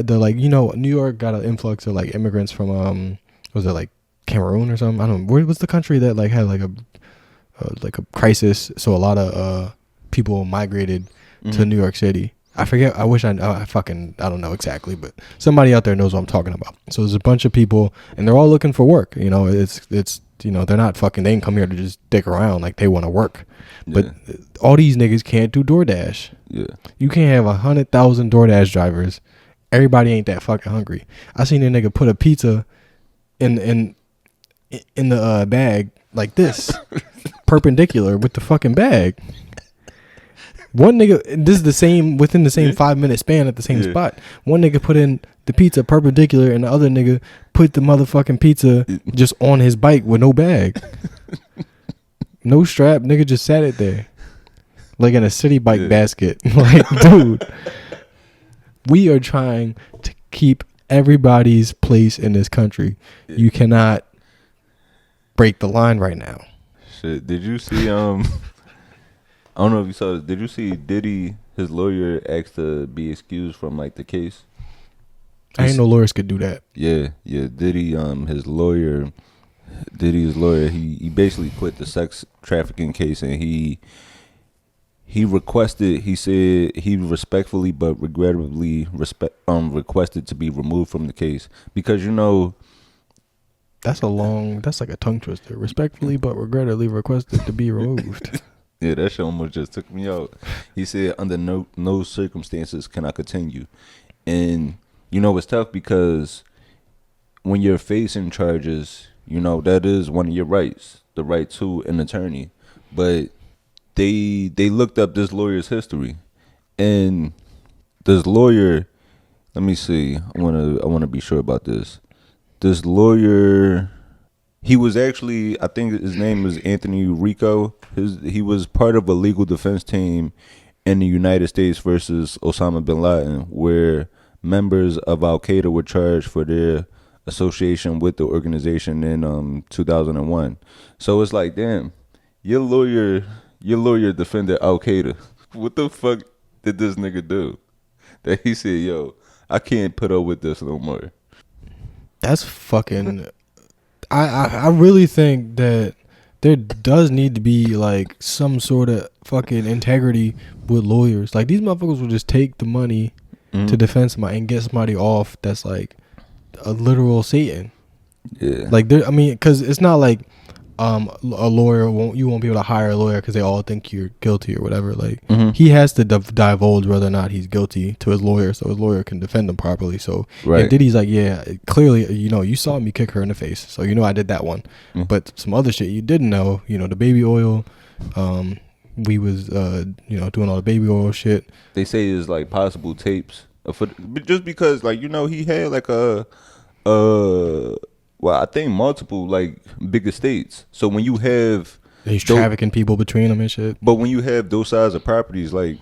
like, New York got an influx of like immigrants from was it like Cameroon or something? I don't know. Where was the country that like had like a crisis? So a lot of people migrated to New York City. I forget. I wish I don't know exactly, but somebody out there knows what I'm talking about. So there's a bunch of people, and they're all looking for work. It's they're not fucking. They didn't come here to just dick around. Like they want to work, but all these niggas can't do DoorDash.
Yeah,
you can't have 100,000 DoorDash drivers. Everybody ain't that fucking hungry. I seen a nigga put a pizza in the bag like this, perpendicular with the fucking bag. One nigga, this is the same within the same 5-minute span at the same spot. One nigga put in the pizza perpendicular, and the other nigga put the motherfucking pizza just on his bike with no bag. No strap, nigga just sat it there. Like in a city bike basket. Like, dude, we are trying to keep everybody's place in this country. You cannot break the line right now.
Shit, did you see, I don't know if you saw this, did you see Diddy, his lawyer, asked to be excused from, like, the case?
I ain't no lawyers could do that.
Yeah, Diddy, Diddy's lawyer, he basically quit the sex trafficking case, and he requested, he said he respectfully but regrettably requested to be removed from the case because, you know,
that's like a tongue twister. Respectfully but regrettably requested to be removed.
Yeah, that shit almost just took me out. He said, under no circumstances can I continue. And, you know, it's tough because when you're facing charges, you know, that is one of your rights, the right to an attorney. But they looked up this lawyer's history. And this lawyer, let me see, I wanna be sure about this. This lawyer, he was actually, I think his name is Anthony Rico. He was part of a legal defense team in the United States versus Osama bin Laden, where members of Al Qaeda were charged for their association with the organization in 2001. So it's like, damn, your lawyer defended Al Qaeda. What the fuck did this nigga do? That he said, yo, I can't put up with this no more.
That's fucking. I really think that there does need to be like some sort of fucking integrity with lawyers. Like, these motherfuckers will just take the money to defend somebody and get somebody off that's like a literal Satan. Yeah. Like, I mean, because it's not like a lawyer you won't be able to hire a lawyer because they all think you're guilty or whatever. Like, he has to divulge whether or not he's guilty to his lawyer, so his lawyer can defend him properly. So right. Diddy's like, yeah, clearly, you know, you saw me kick her in the face, so you know I did that one. But some other shit you didn't know, you know, the baby oil, we was you know, doing all the baby oil shit.
They say it's like possible tapes, but just because, like, you know, he had like well, I think multiple like big estates. So when you have,
he's trafficking people between them and shit.
But when you have those size of properties, like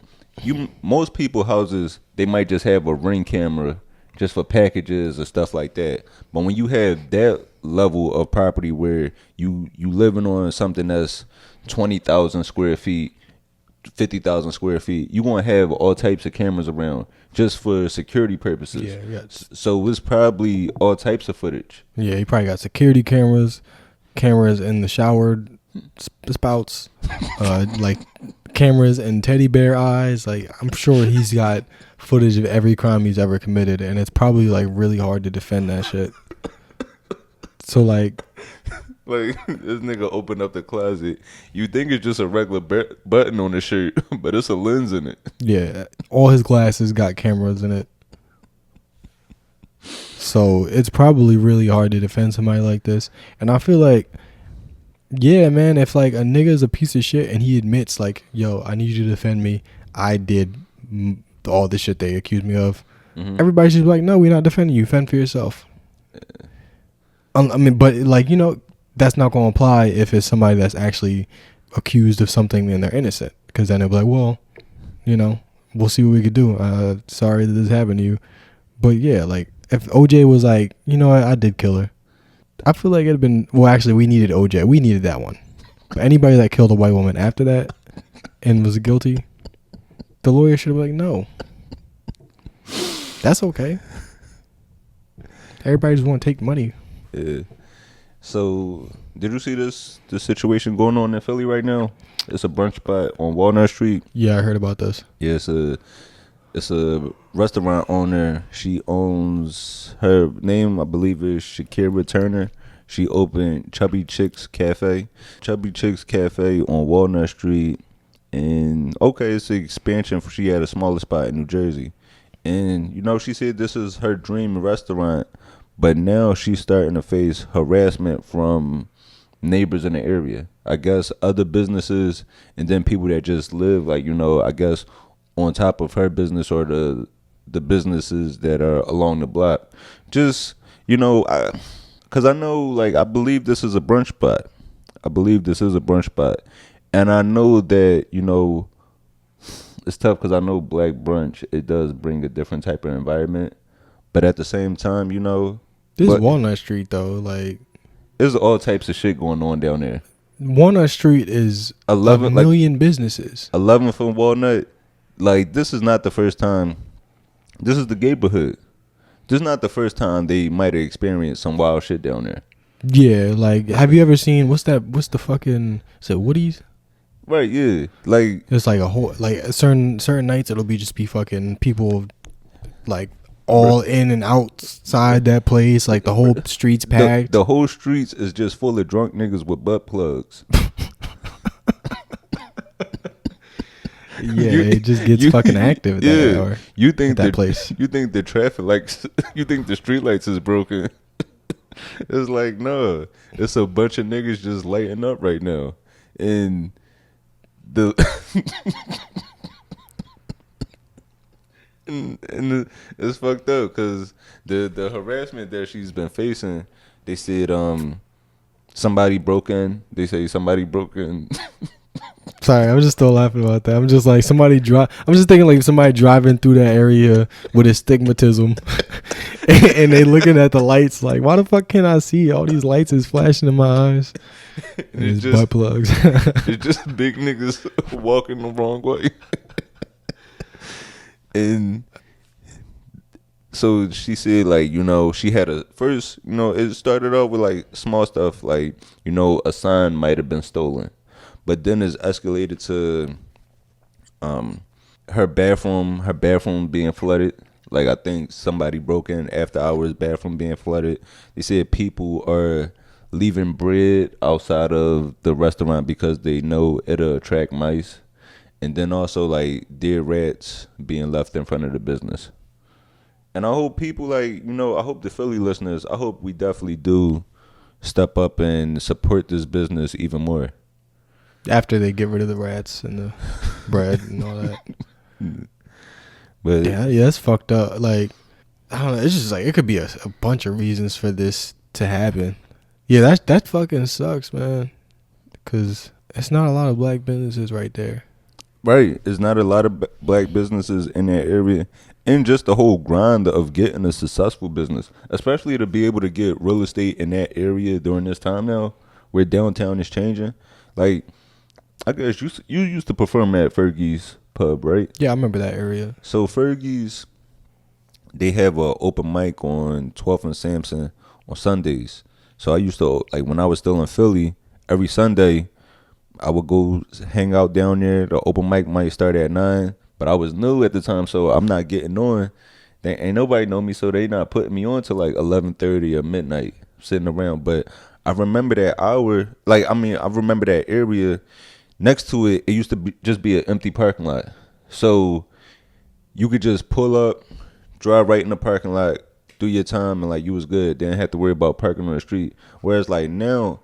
most people houses, they might just have a Ring camera just for packages or stuff like that. But when you have that level of property where you living on something that's 20,000 square feet, 50,000 square feet, you want to have all types of cameras around just for security purposes. Yeah. So it's probably all types of footage.
Yeah, he probably got security cameras in the shower spouts, like cameras and teddy bear eyes. Like, I'm sure he's got footage of every crime he's ever committed, and it's probably like really hard to defend that shit. So like
this nigga opened up the closet. You think it's just a regular button on the shirt, but it's a lens in it.
Yeah, all his glasses got cameras in it. So it's probably really hard to defend somebody like this. And I feel like, yeah, man, if like a nigga's a piece of shit and he admits like, yo, I need you to defend me, I did all the shit they accused me of, everybody should be like, no, we're not defending you, fend for yourself. I mean, but like, you know, that's not going to apply if it's somebody that's actually accused of something and they're innocent, because then they'll be like, well, you know, we'll see what we could do. Sorry that this happened to you. But yeah, like if OJ was like, you know what, I did kill her, I feel like it'd have been, well, actually we needed OJ. We needed that one. But anybody that killed a white woman after that and was guilty, the lawyer should have been like, no, that's okay. Everybody just want to take money.
Yeah. So, did you see this situation going on in Philly right now? It's a brunch spot on Walnut Street.
Yeah, I heard about this.
Yeah, it's a restaurant owner. She owns, her name I believe is Shakira Turner. She opened Chubby Chicks Cafe on Walnut Street. And okay, it's an expansion. She had a smaller spot in New Jersey. And you know, she said this is her dream restaurant. But now she's starting to face harassment from neighbors in the area. I guess other businesses and then people that just live, like, you know, I guess on top of her business or the the businesses that are along the block. Just, because I know, like, I believe this is a brunch spot. And I know that, it's tough because I know black brunch, it does bring a different type of environment. But at the same time,
This is Walnut Street though. Like,
there's all types of shit going on down there.
Walnut Street is 11 million businesses.
11th and Walnut, like, this is not the first time. This is the neighborhood. This is not the first time they might have experienced some wild shit down there.
Yeah, like, have you ever seen what's the fucking, is it Woody's?
Right, yeah. Like,
it's like a whole, like, certain nights it'll just be fucking people like all in and outside that place, like the whole street's packed.
The whole streets is just full of drunk niggas with butt plugs.
Yeah, it just gets fucking active at that hour.
You think
that place?
You think the traffic, like, you think the street lights is broken? It's like, no, it's a bunch of niggas just lighting up right now, and it's fucked up because the harassment that she's been facing. They said somebody broke in. They say somebody broke in.
Sorry, I was just still laughing about that. I'm just like I'm just thinking like somebody driving through that area with astigmatism, and they looking at the lights like, why the fuck can't I see? All these lights is flashing in my eyes. And it's just butt plugs.
It's just big niggas walking the wrong way. And so she said, like, she had first, it started off with like small stuff, like, a sign might have been stolen. But then it's escalated to her bathroom being flooded. Like, I think somebody broke in after hours, bathroom being flooded. They said people are leaving bread outside of the restaurant because they know it'll attract mice. And then also, like, dead rats being left in front of the business. And I hope people, like, I hope the Philly listeners, I hope we definitely do step up and support this business even more.
After they get rid of the rats and the bread and all that.
But
yeah, that's fucked up. Like, I don't know. It's just like, it could be a bunch of reasons for this to happen. Yeah, that fucking sucks, man. Because it's not a lot of black businesses right there.
Right. There's not a lot of black businesses in that area. And just the whole grind of getting a successful business. Especially to be able to get real estate in that area during this time now, where downtown is changing. Like, I guess you used to perform at Fergie's Pub, right?
Yeah, I remember that area.
So Fergie's, they have a open mic on 12th and Sampson on Sundays. So I used to, like, when I was still in Philly, every Sunday I would go hang out down there. The open mic might start at 9, but I was new at the time, so I'm not getting on. They ain't nobody know me, so they not putting me on till like 11:30 or midnight, sitting around. But I remember that hour, I remember that area. Next to it, it used to just be an empty parking lot. So you could just pull up, drive right in the parking lot, do your time, and like you was good. Didn't have to worry about parking on the street. Whereas like now,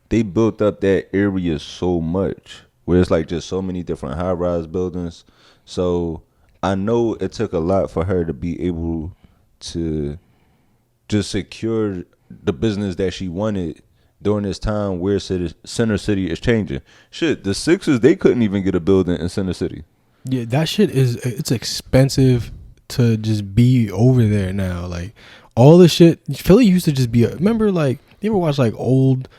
they built up that area so much, where it's like just so many different high-rise buildings. So I know it took a lot for her to be able to just secure the business that she wanted during this time where Center City is changing. Shit, the Sixers, they couldn't even get a building in Center City.
Yeah, that shit it's expensive to just be over there now. Like, all the shit, Philly used to just be, remember, like, you ever watch like old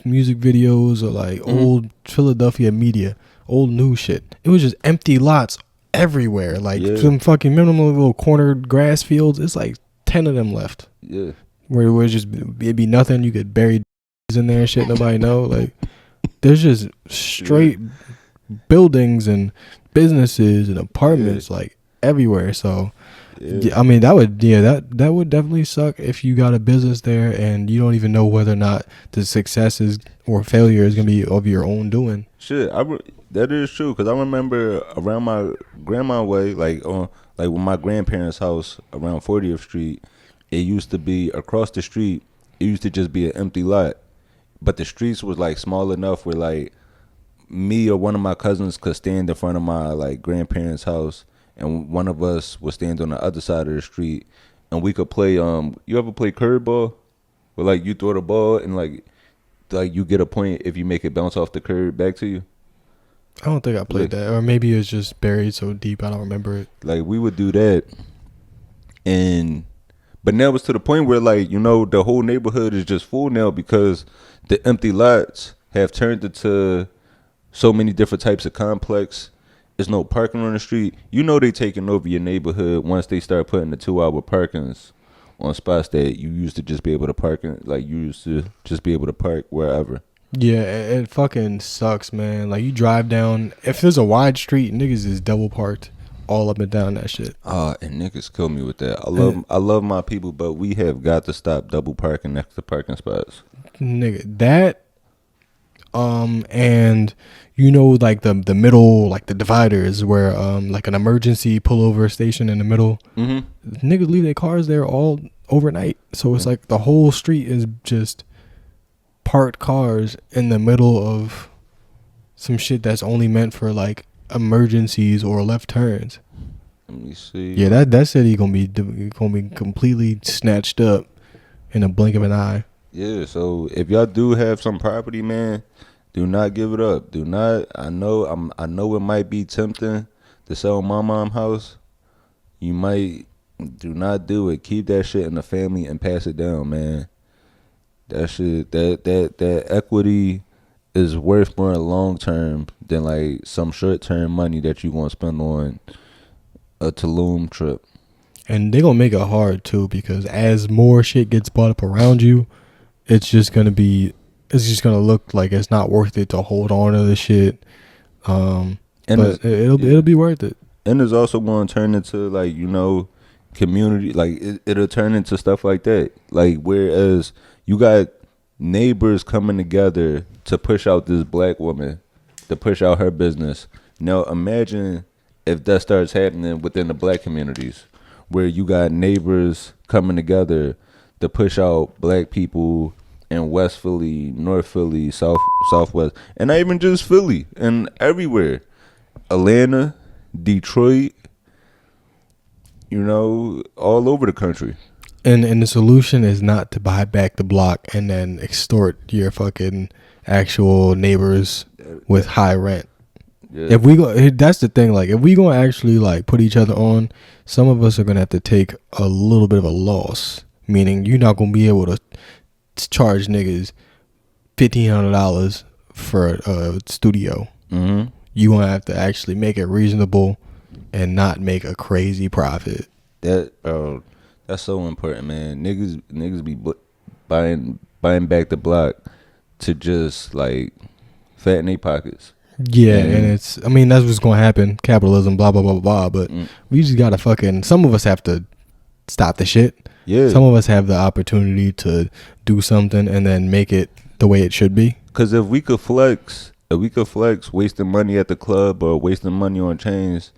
music videos or like old Philadelphia media, old news shit? It was just empty lots everywhere. Like, some fucking minimal little corner grass fields. It's like 10 of them left.
Yeah.
Where it's just, it'd be nothing. You could bury in there and shit, nobody know. Like, there's just straight buildings and businesses and apartments like everywhere. So I mean, that would definitely suck if you got a business there and you don't even know whether or not the success is or failure is gonna be of your own doing.
Shit, that is true, because I remember around my grandma way, like with my grandparents' house around 40th Street, it used to be across the street. It used to just be an empty lot. But the streets was like small enough where like me or one of my cousins could stand in front of my like grandparents' house and one of us would stand on the other side of the street, and we could play. You ever play curve ball? Where like you throw the ball and like you get a point if you make it bounce off the curb back to you.
I don't think I played that, or maybe it's just buried so deep I don't remember it.
Like we would do that, but now it's to the point where like the whole neighborhood is just full now because the empty lots have turned into so many different types of complex. There's no parking on the street. They taking over your neighborhood once they start putting the 2-hour parkings on spots that you used to just be able to park in. Like you used to just be able to park wherever.
Yeah, it fucking sucks, man. Like you drive down, if there's a wide street, niggas is double parked all up and down that shit.
And niggas kill me with that. I love my people, but we have got to stop double parking next to parking spots.
Nigga, that and like the middle, like the dividers where like an emergency pullover station in the middle. Mm-hmm. Niggas leave their cars there all overnight, so it's like the whole street is just parked cars in the middle of some shit that's only meant for like emergencies or left turns.
Let me see.
Yeah, that city gonna be completely snatched up in a blink of an eye.
Yeah, so if y'all do have some property, man, do not give it up. Do not. I know it might be tempting to sell my mom's house. You might. Do not do it. Keep that shit in the family and pass it down, man. That shit, that equity is worth more long term than like some short term money that you want to spend on a Tulum trip.
And they gonna make it hard too, because as more shit gets bought up around you, it's just gonna look like it's not worth it to hold on to the shit. But it'll be worth it.
And it's also gonna turn into like community, like it'll turn into stuff like that. Like whereas you got neighbors coming together to push out this black woman, to push out her business. Now imagine if that starts happening within the black communities, where you got neighbors coming together to push out black people in West Philly, North Philly, Southwest, and not even just Philly, and everywhere. Atlanta, Detroit, all over the country.
And the solution is not to buy back the block and then extort your fucking actual neighbors with high rent. Yeah. If we go, that's the thing. Like, if we gonna actually like put each other on, some of us are gonna have to take a little bit of a loss. Meaning, you're not gonna be able to charge niggas $1,500 for a studio. Mm-hmm. You gonna have to actually make it reasonable and not make a crazy profit.
That's so important, man. Niggas be buying back the block to just like fatten their pockets.
Yeah, and that's what's gonna happen. Capitalism, blah blah blah blah. But we just gotta some of us have to stop the shit. Yeah. Some of us have the opportunity to do something and then make it the way it should be.
Cause if we could flex wasting money at the club or wasting money on chains,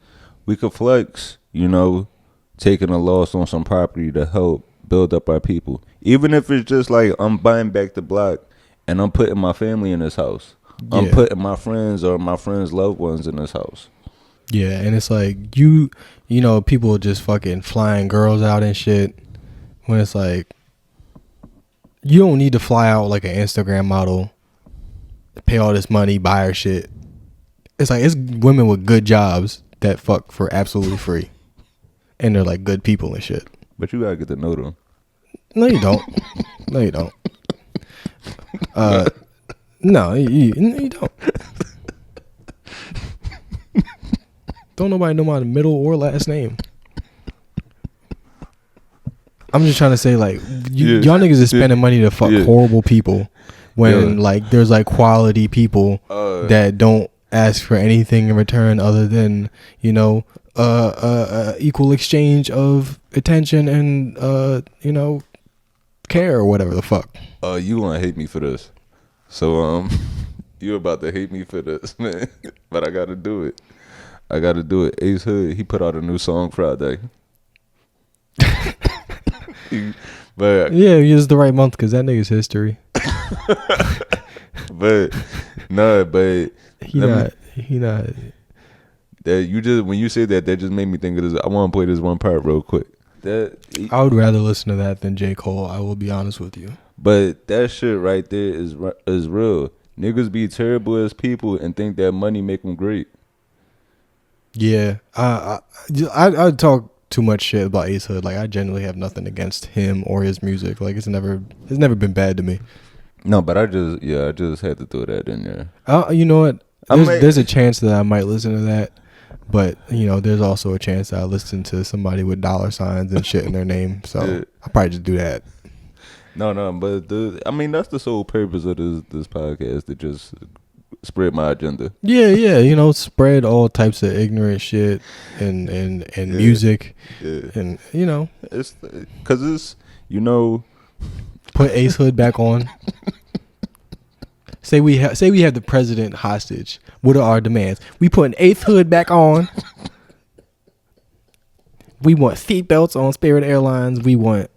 we could flex, taking a loss on some property to help build up our people. Even if it's just like I'm buying back the block and I'm putting my family in this house. Yeah. I'm putting my friends or my friends' loved ones in this house.
Yeah, and it's like people just fucking flying girls out and shit. When it's like, you don't need to fly out like an Instagram model, pay all this money, buy her shit. It's like, it's women with good jobs that fuck for absolutely free. And they're like good people and shit.
But you gotta get to know them.
No, you don't. No, you don't. No, you don't. Don't nobody know my middle or last name. I'm just trying to say, like, y'all niggas is spending money to fuck horrible people when like there's like quality people that don't ask for anything in return other than equal exchange of attention and care or whatever the fuck.
You gonna hate me for this, so you about to hate me for this, man. But I gotta do it. Ace Hood, he put out a new song Friday. But
yeah, it's the right month because that nigga's history.
but
he not.
That you just when you said that just made me think of this. I want to play this one part real quick.
I would rather listen to that than J. Cole. I will be honest with you.
But that shit right there is real. Niggas be terrible as people and think that money make them great.
Yeah, I talk too much shit about Ace Hood. Like I genuinely have nothing against him or his music. Like it's never been bad to me.
No, but I just had to throw that in there.
You know what? There's a chance that I might listen to that, but you know, there's also a chance that I listen to somebody with dollar signs and shit in their name. So
Yeah.
I'll probably just do that.
No, but that's the sole purpose of this podcast, to just spread my agenda.
Yeah, you know, spread all types of ignorant shit and music, and you know,
it's because it's, you know,
put Ace Hood back on. Say we have the president hostage. What are our demands? We putting Ace Hood back on. We want seatbelts on Spirit Airlines. We want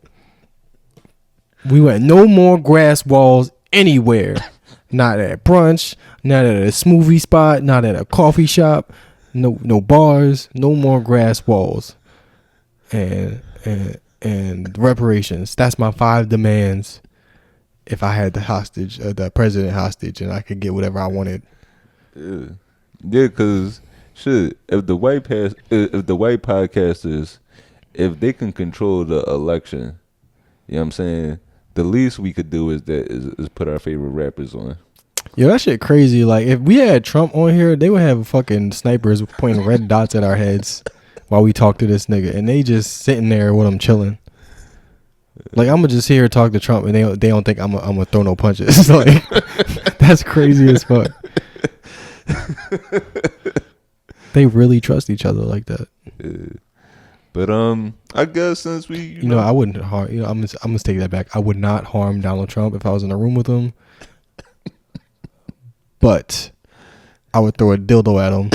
no more grass walls anywhere. Not at brunch, not at a smoothie spot, not at a coffee shop. No bars, no more grass walls. And reparations. That's my 5 demands. If I had the president hostage, and I could get whatever I wanted.
Yeah, because shit, if the white podcasters, if they can control the election, you know what I'm saying, the least we could do is put our favorite rappers on.
Yo, that shit crazy. Like if we had Trump on here, they would have fucking snipers pointing red dots at our heads while we talk to this nigga, and they just sitting there with them chilling. Like I'm gonna just hear talk to Trump, and they don't think I'm gonna throw no punches. Like that's crazy as fuck. They really trust each other like that.
Yeah. But I guess since we,
you know, I wouldn't harm. You know, I'm gonna take that back. I would not harm Donald Trump if I was in a room with him. But I would throw a dildo at him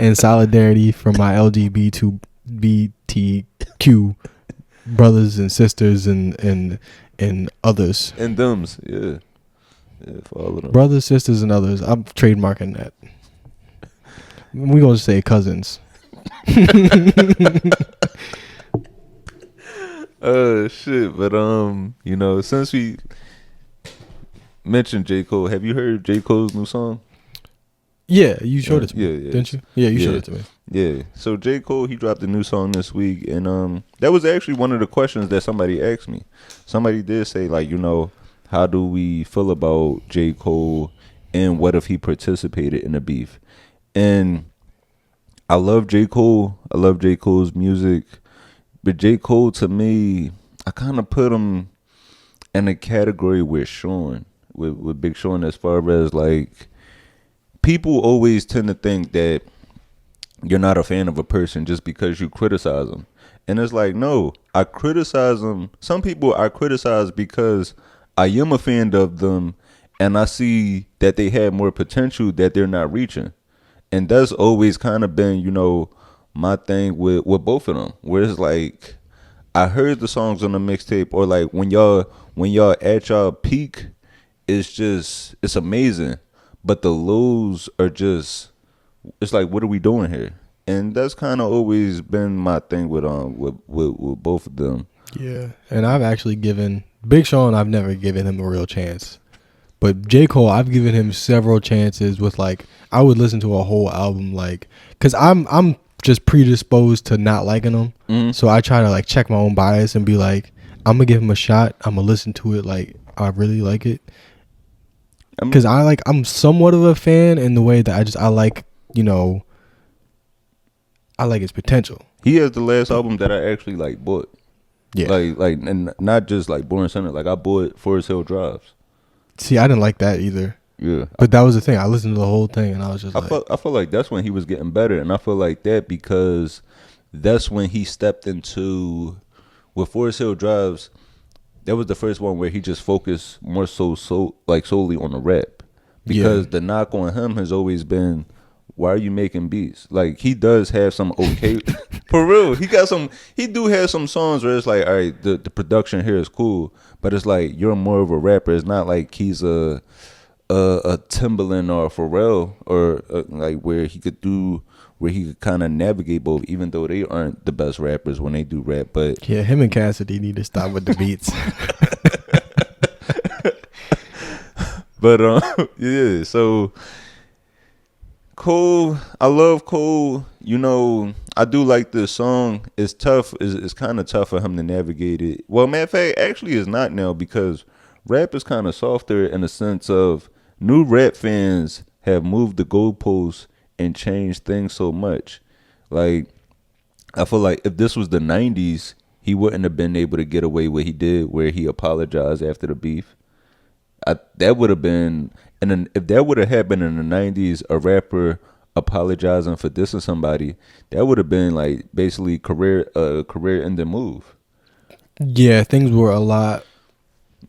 in solidarity for my LGBTQ brothers and sisters and others.
And thems, yeah, for all of them.
Brothers, sisters, and others. I'm trademarking that. We're gonna say cousins.
Shit, but you know, since we mentioned J. Cole, have you heard J. Cole's new song?
Yeah, you showed it to me, didn't you? Yeah, you showed it to me.
Yeah, so J. Cole, he dropped a new song this week, and that was actually one of the questions that somebody asked me. Somebody did say, like, you know, how do we feel about J. Cole, and what if he participated in a beef? And I love J. Cole. I love J. Cole's music, but J. Cole, to me, I kind of put him in a category with Sean, with Big Sean, as far as like, people always tend to think that you're not a fan of a person just because you criticize them. And it's like, no, I criticize them. Some people I criticize because I am a fan of them and I see that they have more potential that they're not reaching. And that's always kind of been, you know, my thing with both of them. Where it's like, I heard the songs on the mixtape, or like when y'all at y'all peak, it's amazing. But the lows are just, it's like, what are we doing here? And that's kind of always been my thing with both of them.
Yeah, and I've actually given Big Sean, I've never given him a real chance. But J. Cole, I've given him several chances with, like, I would listen to a whole album, like, because I'm just predisposed to not liking him. Mm-hmm. So I try to, like, check my own bias and be like, I'm going to give him a shot. I'm going to listen to it like I really like it. Because I'm somewhat of a fan in the way that I like, you know, I like his potential.
He has the last album that I actually, like, bought.
Yeah.
Like, and not just, like, Born Center. Like, I bought Forest Hill Drives.
See, I didn't like that either.
Yeah.
But that was the thing. I listened to the whole thing, and I was just
I feel like that's when he was getting better. And I feel like that because that's when he stepped into, with Forest Hill Drives, that was the first one where he just focused more so solely on the rap. Because the knock on him has always been, why are you making beats? Like, he does have some okay, for real. He do have some songs where it's like, all right, the production here is cool, but it's like, you're more of a rapper. It's not like he's a a Timbaland or a Pharrell, or like where he could kind of navigate both, even though they aren't the best rappers when they do rap. But
yeah, him and Cassidy need to stop with the beats.
But yeah, so Cole, I love Cole. You know, I do like this song. It's tough. It's kind of tough for him to navigate it. Well, matter of fact, actually, it's not now, because rap is kind of softer in the sense of new rap fans have moved the goalposts and changed things so much. Like, I feel like if this was the 90s, he wouldn't have been able to get away what he did, where he apologized after the beef. That would have been, and then if that would have happened in the 90s, a rapper apologizing for dissing somebody, that would have been like basically career ending move.
Yeah, things were a lot.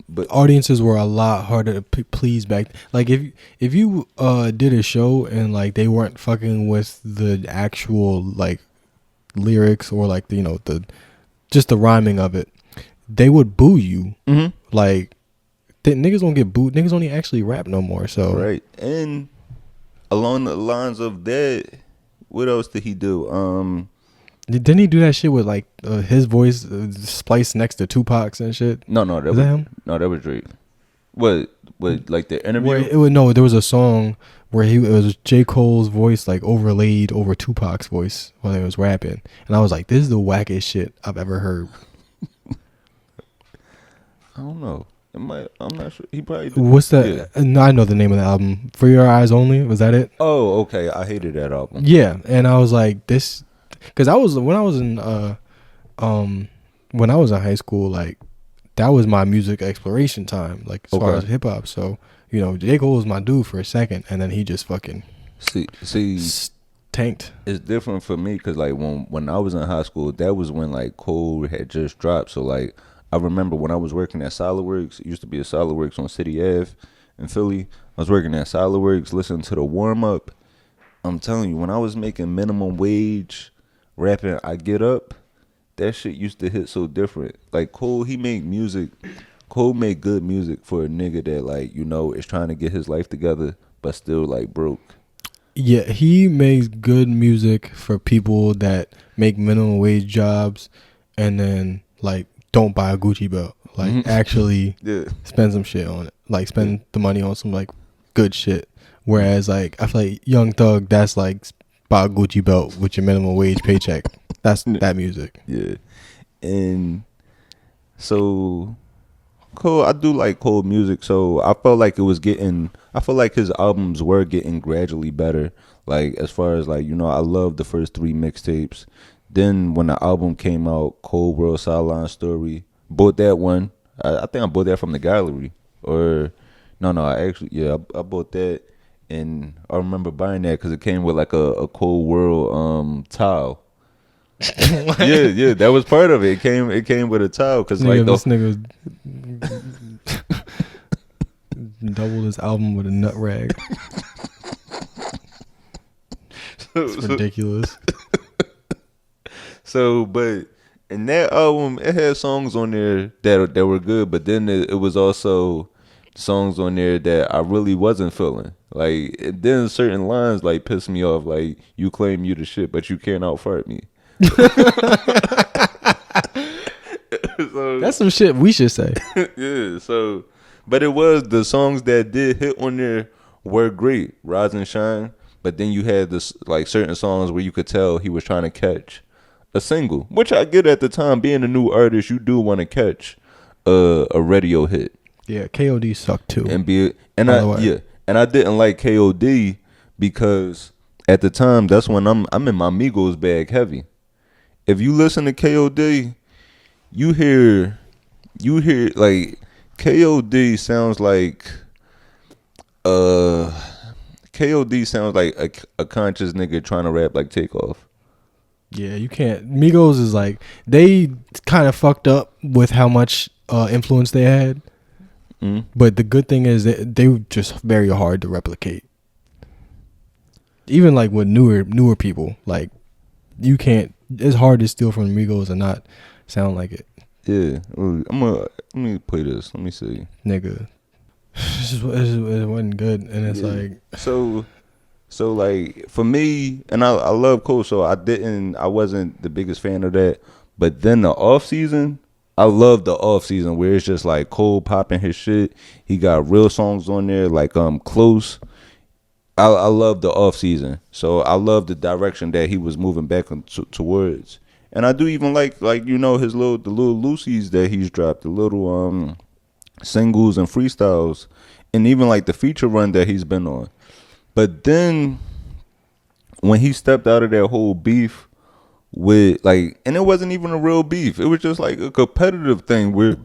But
Audiences were a lot harder to please back. Like if you did a show and like they weren't fucking with the actual like lyrics or like the just the rhyming of it, they would boo you.
mm-hmm.
Like niggas don't get booed. Niggas don't even actually rap no more. So
Right. And along the lines of that, what else did he do?
Didn't he do that shit with like his voice spliced next to Tupac's and shit?
No, that was
him.
No, that was Drake. What like the interview?
There was a song where it was J. Cole's voice like overlaid over Tupac's voice while he was rapping, and I was like, "This is the wackest shit I've ever heard."
I don't know. I'm not sure. He probably did.
What's that?
Yeah.
No, I know the name of the album. For Your Eyes Only. Was that it?
Oh, okay. I hated that album.
Yeah, and I was like, this, because when I was in high school, like that was my music exploration time, like as far as hip hop. So J. Cole was my dude for a second, and then he just fucking
see
tanked.
It's different for me because like when I was in high school, that was when like Cole had just dropped. So like I remember when I was working at SolidWorks, it used to be a SolidWorks on City Ave in Philly. I was working at SolidWorks, listening to the warm up. I'm telling you, when I was making minimum wage, rapping I Get Up, that shit used to hit so different. Like Cole, he made music. Cole made good music for a nigga that like, is trying to get his life together but still like broke.
Yeah, he makes good music for people that make minimum wage jobs and then like don't buy a Gucci belt. Like actually spend some shit on it. Like spend the money on some like good shit. Whereas like I feel like Young Thug, that's like buy a Gucci belt with your minimum wage paycheck. That's that music.
Yeah. And so Cole, I do like Cole music, so I felt like I feel like his albums were getting gradually better. Like as far as like, I love the first 3 mixtapes. Then when the album came out, Cold World Sideline Story, bought that one. I think I bought that from the gallery. Or no, I bought that, and I remember buying that because it came with like a Cold World towel. yeah, that was part of it. It came with a towel because like
this nigga doubled his album with a nut rag. It's ridiculous.
So, but in that album, it had songs on there that were good, but then it was also songs on there that I really wasn't feeling. Like, then certain lines like pissed me off. Like, you claim you the shit, but you can't out-fart me. So,
that's some shit we should say.
Yeah. So, but it was the songs that did hit on there were great, Rise and Shine. But then you had this like certain songs where you could tell he was trying to catch a single, which I get at the time. Being a new artist, you do want to catch a radio hit.
Yeah, KOD sucked too.
And I didn't like KOD because at the time that's when I'm in my Migos bag heavy. If you listen to KOD, you hear like KOD sounds like KOD sounds like a conscious nigga trying to rap like Takeoff.
Yeah, you can't. Migos is like, they kind of fucked up with how much influence they had. Mm. But the good thing is that they were just very hard to replicate. Even like with newer people, like you can't. It's hard to steal from Migos and not sound like it.
Yeah, let me play this. Let me see.
Nigga, It wasn't good, and it's
Yeah.
like,
So like for me, and I love Cole, so I wasn't the biggest fan of that. But then the off season, I love the off season where it's just like Cole popping his shit. He got real songs on there like Close. I love the off season, so I love the direction that he was moving back towards. And I do even like his the little Lucy's that he's dropped, the little singles and freestyles, and even like the feature run that he's been on. But then when he stepped out of that whole beef with like, and it wasn't even a real beef. It was just like a competitive thing where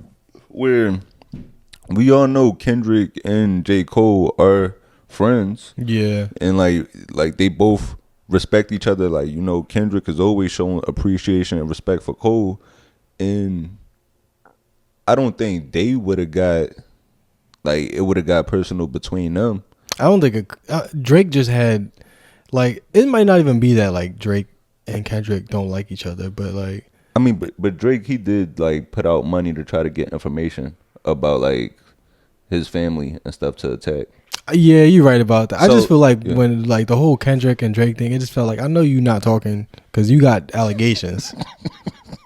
we all know Kendrick and J. Cole are friends.
yeah,
And like they both respect each other. Like, Kendrick is always showing appreciation and respect for Cole. And I don't think they would have got like it would have got personal between them.
I don't think Drake just had like, it might not even be that like Drake and Kendrick don't like each other, but like,
I mean, but Drake, he did like put out money to try to get information about like his family and stuff to attack.
yeah, you're right about that. I just
So,
feel like
yeah.
when like the whole Kendrick and Drake thing, it just felt like, I know you not talking because you got allegations.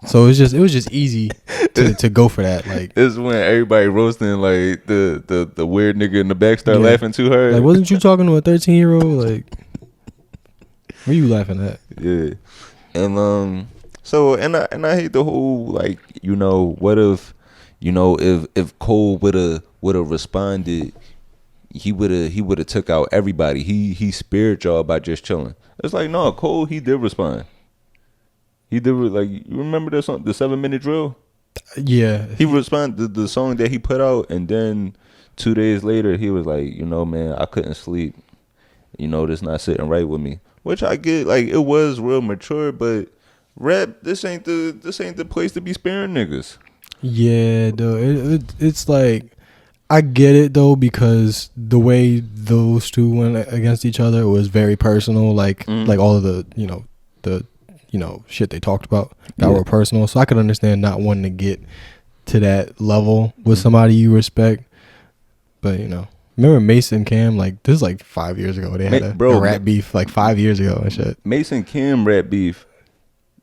So it was just easy to go for that. Like,
This is when everybody roasting like the weird nigga in the back start
Yeah.
laughing too hard.
like, wasn't you talking to a 13-year-old? Like, what are you laughing at?
Yeah, and so and I hate the whole like what if if Cole would have responded, he would have took out everybody. He spared y'all by just chilling. It's like, no, Cole, he did respond. He did like, you remember that song, the 7-minute drill?
Yeah,
He responded to the song that he put out, and then 2 days later he was like, man, I couldn't sleep. This not sitting right with me. Which I get, like, it was real mature, but rap, this ain't the place to be sparing niggas.
yeah, though it's like, I get it though, because the way those two went against each other was very personal. Like like all of the shit they talked about that were personal. So I could understand not wanting to get to that level with somebody you respect. But remember Mason Cam? Like, this is like 5 years ago. They had a rap beef like 5 years ago and shit.
Mason Kim rap beef,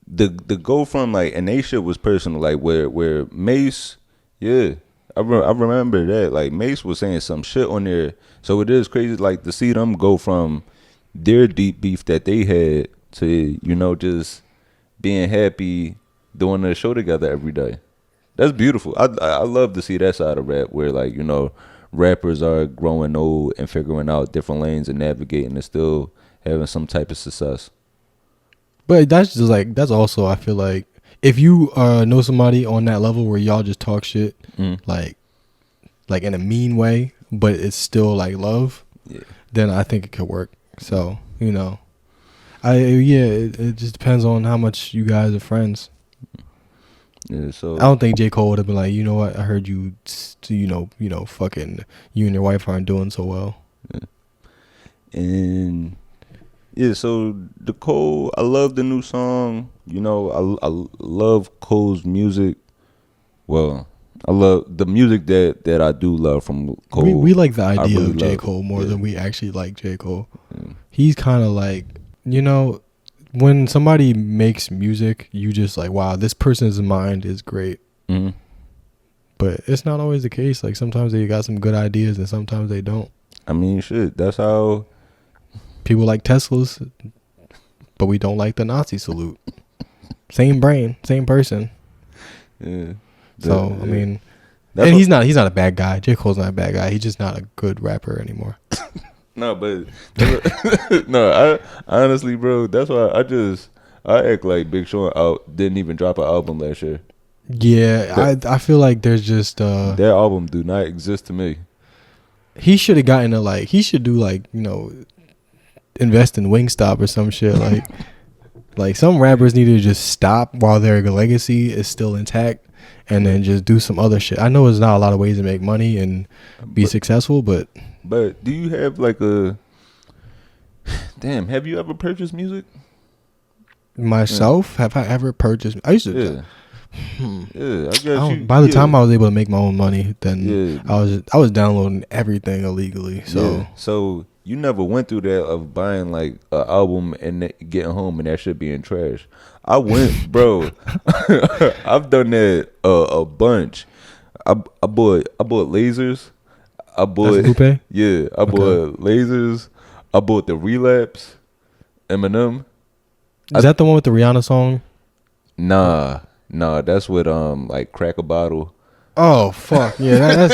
the go from like, and they shit was personal, like where Mace, yeah, I remember that, like Mace was saying some shit on there, so it is crazy like to see them go from their deep beef that they had to just being happy doing a show together every day. That's beautiful. I love to see that side of rap where like rappers are growing old and figuring out different lanes and navigating and still having some type of success.
But that's just like, that's also, I feel like, if you know somebody on that level where y'all just talk shit, like in a mean way, but it's still like love, then I think it could work. So it just depends on how much you guys are friends.
Yeah, so
I don't think J. Cole would have been like, you know what, I heard you, fucking you and your wife aren't doing so well.
And yeah, so the Cole, I love the new song. I love Cole's music. Well, I love the music that I do love from Cole.
We like the idea
really
of J.
love
Cole
it.
more
Yeah.
than we actually like J. Cole. He's kind of like, when somebody makes music, you just like, wow, this person's mind is great.
Mm-hmm.
But it's not always the case. Like, sometimes they got some good ideas and sometimes they don't.
I mean, shit, that's how
people like Teslas, but we don't like the Nazi salute. Same brain, same person.
Yeah.
So I mean,
that's
and he's not a bad guy. J. Cole's not a bad guy. He's just not a good rapper anymore.
No, but no, I honestly, bro, that's why I act like Big Sean didn't even drop an album last year.
Yeah, I feel like there's just
their album do not exist to me.
He should have gotten he should do invest in Wingstop or some shit. Like some rappers need to just stop while their legacy is still intact, and then just do some other shit. I know there's not a lot of ways to make money and be successful, but
do you have like have you ever purchased music?
myself, have I ever purchased? I used to.
Yeah. Yeah, I guess you.
By the time I was able to make my own money, then
Yeah.
I was downloading everything illegally. So
So you never went through that of buying like an album and getting home and that shit being trash. I went, bro. I've done that a bunch. I bought lasers. I bought
that's Lupe.
yeah. I bought lasers. I bought the Relapse. Eminem.
Is that the one with the Rihanna song?
Nah. That's with like Crack a Bottle.
Oh fuck yeah,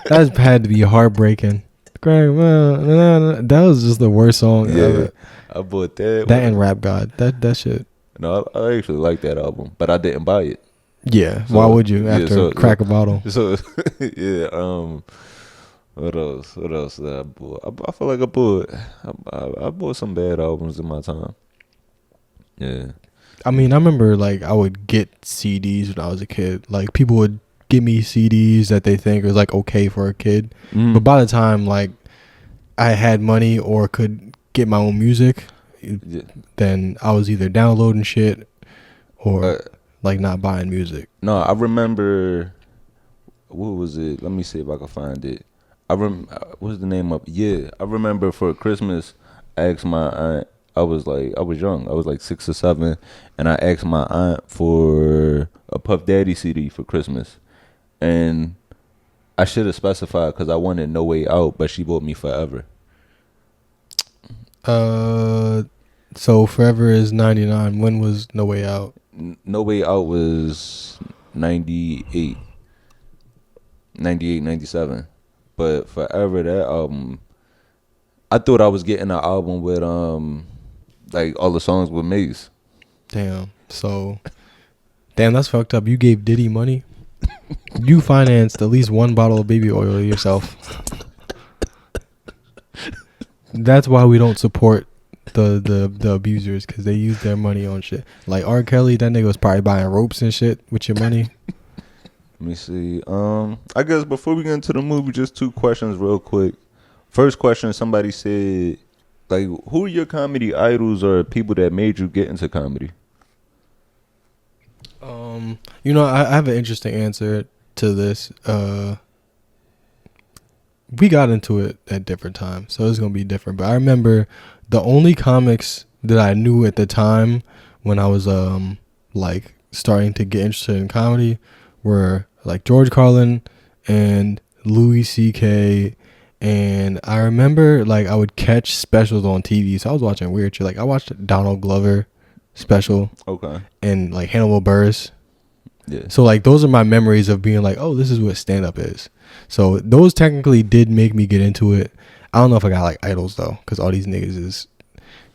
that's had to be heartbreaking. That was just the worst song ever.
I bought that.
That and Rap God. That shit.
No, I actually like that album, but I didn't buy it.
Yeah,
So,
why would you after Crack a Bottle?
So yeah, what else? What else did I bought? I feel like I bought some bad albums in my time. Yeah.
I mean, I remember like I would get CDs when I was a kid. Like people would give me CDs that they think was like okay for a kid, but by the time like I had money or could get my own music, then I was either downloading shit or like not buying music.
No, I remember. What was it? Let me see if I can find it. What's the name of? Yeah, I remember for Christmas, I asked my aunt. I was young. I was like 6 or 7, and I asked my aunt for a Puff Daddy CD for Christmas, and I should have specified because I wanted No Way Out, but she bought me Forever.
So Forever is 99. When was No Way Out?
No Way Out was 98, 97. But Forever, that album, I thought I was getting an album with like all the songs with Maze.
Damn, that's fucked up. You gave Diddy money. You financed at least one bottle of baby oil yourself. That's why we don't support the abusers, because they use their money on shit. Like R. Kelly, that nigga was probably buying ropes and shit with your money.
Let me see. I guess before we get into the movie, just 2 questions real quick. First question, somebody said, like, who are your comedy idols or people that made you get into comedy?
I have an interesting answer to this. We got into it at different times, so it's gonna be different. But I remember the only comics that I knew at the time when I was like starting to get interested in comedy were like George Carlin and Louis C.K. And I remember like I would catch specials on TV, so I was watching weird shit. Like I watched Donald Glover special,
okay,
and like Hannibal Buress.
Yeah.
So like those are my memories of being like, oh, this is what stand up is. So those technically did make me get into it. I don't know if I got like idols though, because all these niggas is,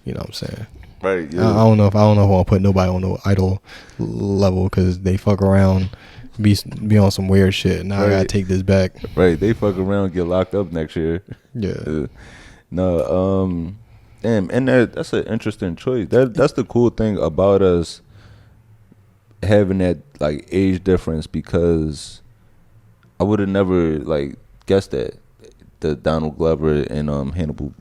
you know what I'm saying.
Right. Yeah.
I don't know if I want to put nobody on no idol level, because they fuck around, be on some weird shit. Now I gotta take this back.
Right. They fuck around, get locked up next year.
Yeah.
No. Damn. And that's an interesting choice. That's the cool thing about us having that like age difference, because I would have never like guessed that the Donald Glover and Hannibal.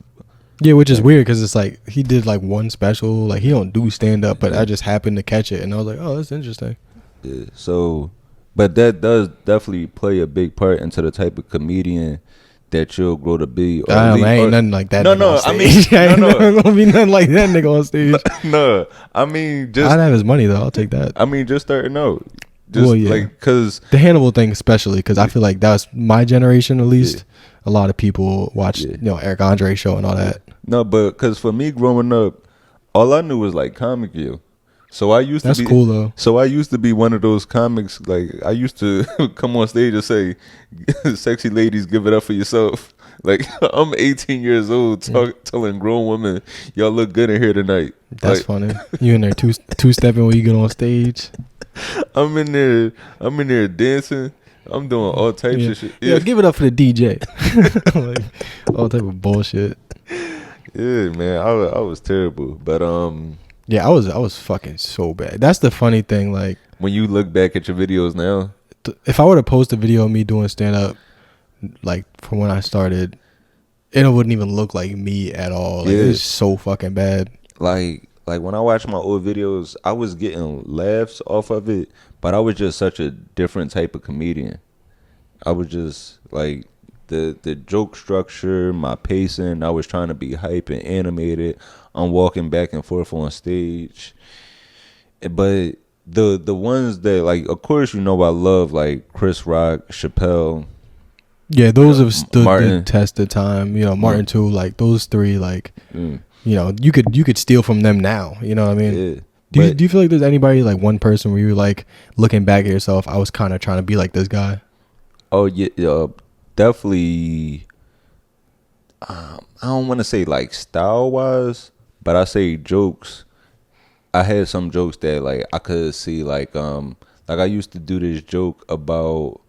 Yeah, which is weird because it's like he did like one special, like he don't do stand up, but I just happened to catch it and I was like, oh, that's interesting.
Yeah. So, but that does definitely play a big part into the type of comedian that you'll grow to be.
I ain't nothing like that.
No. I mean,
ain't gonna be nothing like that nigga on stage.
No, I mean, just
I'd have his money though. I'll take that.
I mean, just starting out. Just like, cause
the Hannibal thing, especially because I feel like that was my generation at least. A lot of people watched, Eric Andre show and all that.
No, but because for me growing up, all I knew was like Comic View. So I used to be
cool though.
So I used to be one of those comics. Like I used to come on stage and say, "Sexy ladies, give it up for yourself." Like I'm 18 years old, telling grown women, "Y'all look good in here tonight."
That's funny. You in there two stepping when you get on stage.
I'm in there dancing. I'm doing all types of shit.
Yeah, give it up for the DJ. Like, all type of bullshit.
Yeah, man, I was terrible, but
yeah, I was fucking so bad. That's the funny thing. Like
when you look back at your videos now,
if I were to post a video of me doing stand up, like from when I started, it wouldn't even look like me at all. Like, it's so fucking bad.
Like like when I watch my old videos, I was getting laughs off of it, but I was just such a different type of comedian. I was just like the joke structure, my pacing. I was trying to be hype and animated. I'm walking back and forth on stage, but the ones that like, of course, you know, I love like Chris Rock, Chappelle.
Yeah, those have stood
Martin.
the test of time. You know, Martin too. Like those three, like
Mm.
you know, you could steal from them now. You know what I mean?
Yeah.
Do you feel like there's anybody like one person where you're like looking back at yourself, I was kind of trying to be like this guy?
Oh yeah, definitely. I don't want to say like style wise, but I say jokes. I had some jokes that like I could see like I used to do this joke about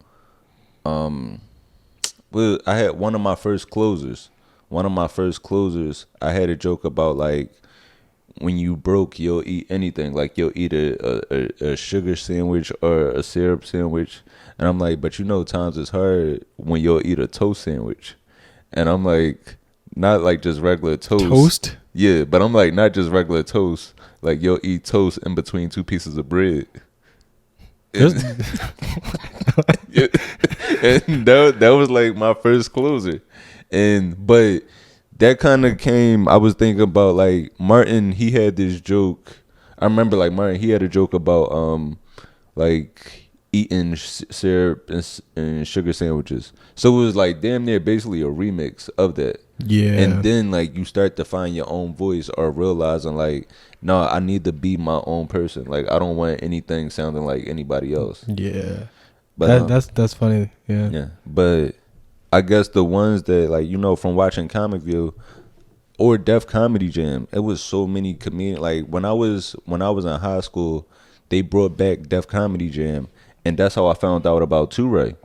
well, I had one of my first closers. I had a joke about like when you broke, you'll eat anything. Like you'll eat a sugar sandwich or a syrup sandwich. And I'm like, but you know, times it's hard when you'll eat a toast sandwich. And I'm like, not like just regular toast.
Toast?
Yeah, but I'm like, not just regular toast. Like you'll eat toast in between two pieces of bread. And, and that was like my first closer. But that kind of came, I was thinking about like Martin, he had this joke. I remember like Martin, he had a joke about like eating syrup and sugar sandwiches. So it was like damn near basically a remix of that.
Yeah.
And then like you start to find your own voice or realizing like, no, I need to be my own person. Like I don't want anything sounding like anybody else.
Yeah.
But
that's funny. Yeah.
yeah. But I guess the ones that like, you know, from watching Comic View or Def Comedy Jam, it was so many comedians. Like when I was in high school, they brought back Def Comedy Jam, and that's how I found out about Toure.